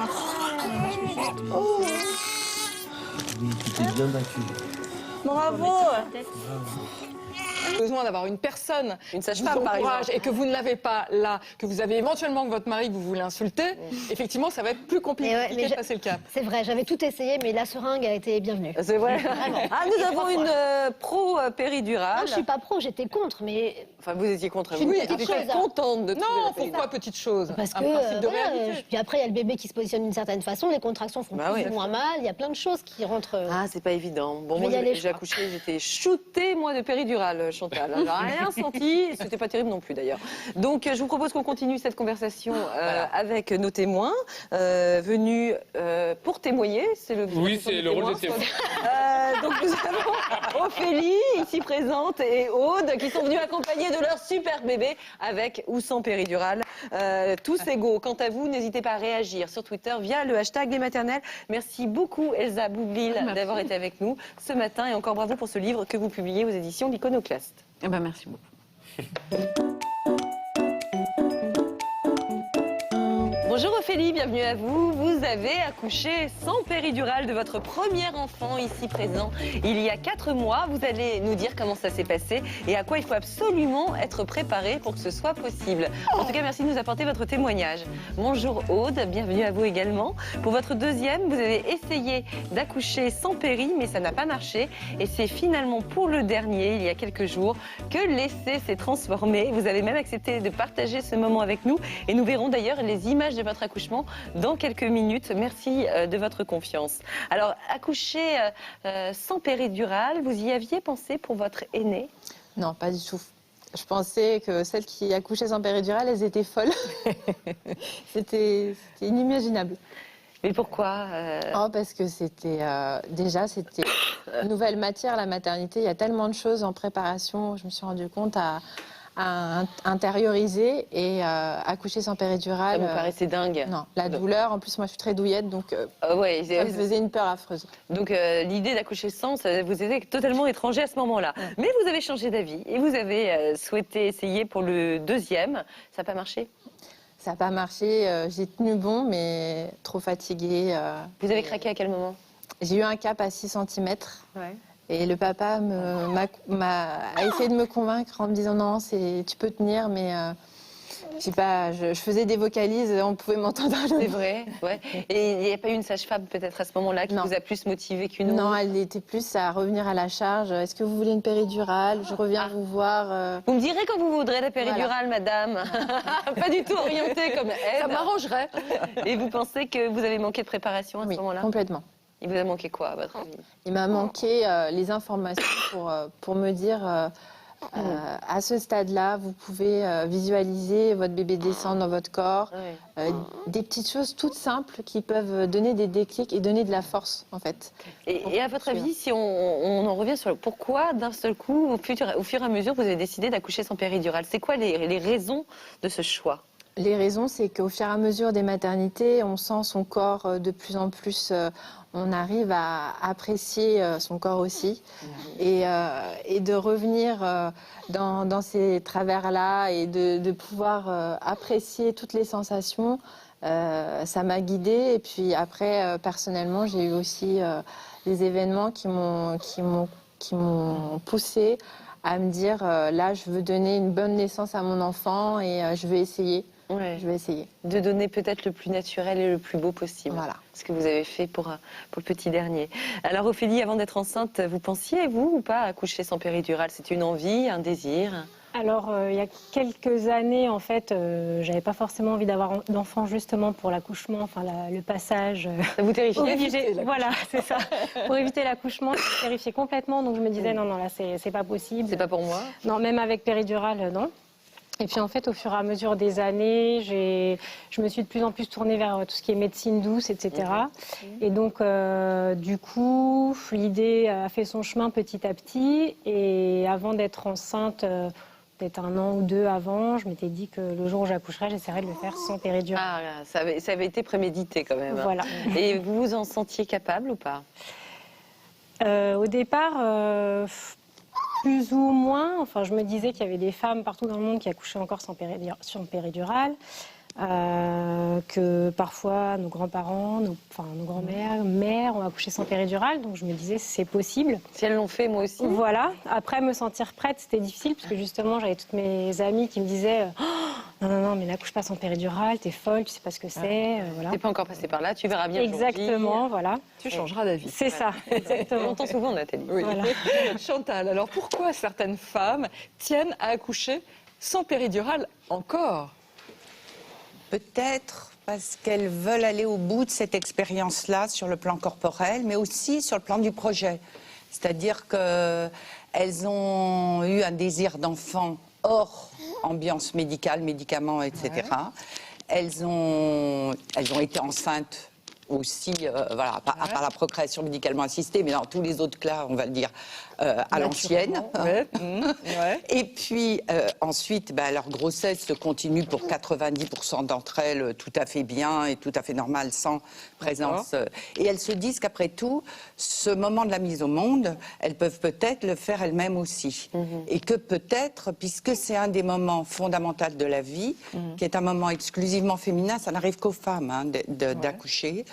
Oui, tu t'es bien battu. Bravo. Besoin d'avoir une personne Une qui sage-femme, vous par encourage exemple. et que vous ne l'avez pas là, que vous avez éventuellement que votre mari que vous voulez insulter, effectivement, ça va être plus compliqué Et ouais, mais de passer le cap. C'est vrai, j'avais tout essayé, mais la seringue a été bienvenue. C'est vrai. Vraiment. Ah, nous Et avons 3 une fois. pro péridurale. Non, je suis pas pro, j'étais contre, mais Enfin, vous étiez contre. Je suis une Vous petite étiez chose, hein. contente de trouver Non, la péridurale. pourquoi petite chose? parce Un que principe de voilà, réalité. puis après il y a le bébé qui se positionne d'une certaine façon, les contractions font Bah plus oui. ou moins mal, il y a plein de choses qui rentrent. Ah, c'est pas évident. Bon, Je moi, vais y aller, j'ai je crois. accouché, j'étais shootée, moi, de péridurale, Chantal. J'ai rien senti, c'était pas terrible non plus, d'ailleurs. Donc, je vous propose qu'on continue cette conversation avec nos témoins, venus pour témoigner. C'est le Oui, c'est le rôle des témoins. Donc, nous avons Ophélie, ici présente, et Aude, qui sont venus accompagner de leur super bébé, avec ou sans péridurale. Tous égaux. Quant à vous, n'hésitez pas à réagir sur Twitter via le hashtag Les Maternelles. Merci beaucoup, Elsa Boublil, d'avoir été avec nous ce matin. Et encore bravo pour ce livre que vous publiez aux éditions d'Iconoclaste. Eh ben, merci beaucoup. Bonjour Ophélie, bienvenue à vous. Vous avez accouché sans péridurale de votre premier enfant ici présent il y a 4 mois. Vous allez nous dire comment ça s'est passé et à quoi il faut absolument être préparé pour que ce soit possible. En tout cas, merci de nous apporter votre témoignage. Bonjour Aude, bienvenue à vous également. Pour votre deuxième, vous avez essayé d'accoucher sans péri, mais ça n'a pas marché. Et c'est finalement pour le dernier, il y a quelques jours, que l'essai s'est transformé. Vous avez même accepté de partager ce moment avec nous. Et nous verrons d'ailleurs les images de votre accouchement dans quelques minutes. Merci de votre confiance. Alors, accoucher sans péridurale, vous y aviez pensé pour votre aîné? Non, pas du tout. Je pensais que celles qui accouchaient sans péridurale, elles étaient folles. C'était inimaginable. Mais pourquoi Oh, parce que c'était déjà c'était une nouvelle matière, la maternité. Il y a tellement de choses en préparation. Je me suis rendu compte à intérioriser et accoucher sans péridurale. Ça vous paraissait dingue? Non, la douleur. En plus, moi, je suis très douillette, donc ouais, ça me faisait une peur affreuse. Donc l'idée d'accoucher sans, ça vous était totalement étranger à ce moment-là. Ouais. Mais vous avez changé d'avis et vous avez souhaité essayer pour le deuxième. Ça n'a pas marché? Ça n'a pas marché. J'ai tenu bon, mais trop fatiguée. Vous avez craqué à quel moment? J'ai eu un cap à 6 cm. Ouais. Et le papa a essayé de me convaincre en me disant non, tu peux tenir, mais je sais pas, je faisais des vocalises, on pouvait m'entendre. C'est vrai, ouais. Et il n'y a pas eu une sage-femme peut-être à ce moment-là qui vous a plus motivé qu'une autre? Non, elle était plus à revenir à la charge. Est-ce que vous voulez une péridurale? Je reviens vous voir. Vous me direz quand vous voudrez la péridurale, madame. Pas du tout orientée comme aide. Ça m'arrangerait. Et vous pensez que vous avez manqué de préparation à ce moment-là? Complètement. Il vous a manqué quoi, à votre avis? Il m'a manqué les informations pour me dire à ce stade-là, vous pouvez visualiser votre bébé descendre dans votre corps. Des petites choses toutes simples qui peuvent donner des déclics et donner de la force, en fait. Et à votre avis, si on en revient sur pourquoi, d'un seul coup, au fur et à mesure, vous avez décidé d'accoucher sans péridurale? C'est quoi les raisons de ce choix? Les raisons, c'est qu'au fur et à mesure des maternités, on sent son corps de plus en plus, on arrive à apprécier son corps aussi. Et de revenir dans ces travers-là et de pouvoir apprécier toutes les sensations, ça m'a guidée. Et puis après, personnellement, j'ai eu aussi des événements qui m'ont poussée à me dire, là, je veux donner une bonne naissance à mon enfant et je vais essayer. Ouais. Je vais essayer. De donner peut-être le plus naturel et le plus beau possible. Voilà. Ce que vous avez fait pour le petit dernier. Alors Ophélie, avant d'être enceinte, vous pensiez, vous, ou pas, accoucher sans péridurale? C'était une envie, un désir? Alors, il y a quelques années, en fait, j'avais pas forcément envie d'avoir d'enfant justement pour l'accouchement, enfin le passage. Ça vous terrifiait? Voilà, c'est ça. Pour éviter l'accouchement, ça me terrifiait complètement. Donc je me disais, non, là, c'est pas possible. C'est pas pour moi? Non, même avec péridurale, non. Et puis en fait, au fur et à mesure des années, je me suis de plus en plus tournée vers tout ce qui est médecine douce, etc. Et donc, du coup, l'idée a fait son chemin petit à petit. Et avant d'être enceinte, peut-être 1 an ou 2 avant, je m'étais dit que le jour où j'accoucherais, j'essaierais de le faire sans péridurale. Ah, ça avait été prémédité quand même. Voilà. Et vous vous en sentiez capable ou pas? Au départ, plus ou moins. Enfin, je me disais qu'il y avait des femmes partout dans le monde qui accouchaient encore sans péridurale. Que parfois nos grands-parents, nos grands-mères, mères ont accouché sans péridurale, donc je me disais c'est possible. Si elles l'ont fait, moi aussi. Voilà. Après, me sentir prête, c'était difficile parce que justement j'avais toutes mes amies qui me disaient non, mais n'accouche pas sans péridurale, t'es folle, tu sais pas ce que c'est. Voilà. T'es pas encore passé par là, tu verras bien. Exactement, voilà. Tu changeras d'avis. C'est ça, exactement. On entend souvent Nathalie. Oui. Voilà. Chantal, alors pourquoi certaines femmes tiennent à accoucher sans péridurale encore? Peut-être parce qu'elles veulent aller au bout de cette expérience-là sur le plan corporel, mais aussi sur le plan du projet. C'est-à-dire qu'elles ont eu un désir d'enfant hors ambiance médicale, médicaments, etc. Ouais. Elles ont été enceintes aussi, voilà, à part la procréation médicalement assistée, mais dans tous les autres cas, on va le dire, à l'ancienne. Ouais. Et puis, ensuite, leur grossesse se continue pour 90% d'entre elles tout à fait bien et tout à fait normal, sans présence. Et elles se disent qu'après tout, ce moment de la mise au monde, elles peuvent peut-être le faire elles-mêmes aussi. Et que peut-être, puisque c'est un des moments fondamentaux de la vie, qui est un moment exclusivement féminin, ça n'arrive qu'aux femmes d'accoucher.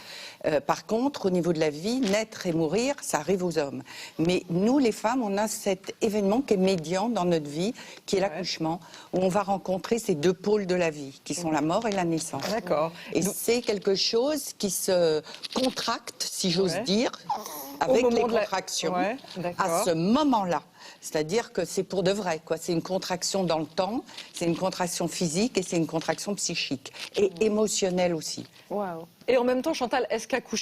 Par contre, au niveau de la vie, naître et mourir, ça arrive aux hommes. Mais nous, les femmes, on a cet événement qui est médian dans notre vie, qui est l'accouchement, où on va rencontrer ces deux pôles de la vie, qui sont la mort et la naissance. D'accord. Et c'est quelque chose qui se contracte, si j'ose dire, avec les contractions, à ce moment-là. C'est-à-dire que c'est pour de vrai, quoi. C'est une contraction dans le temps, c'est une contraction physique et c'est une contraction psychique et émotionnelle aussi. Waouh. Et en même temps, Chantal, est-ce qu'accoucher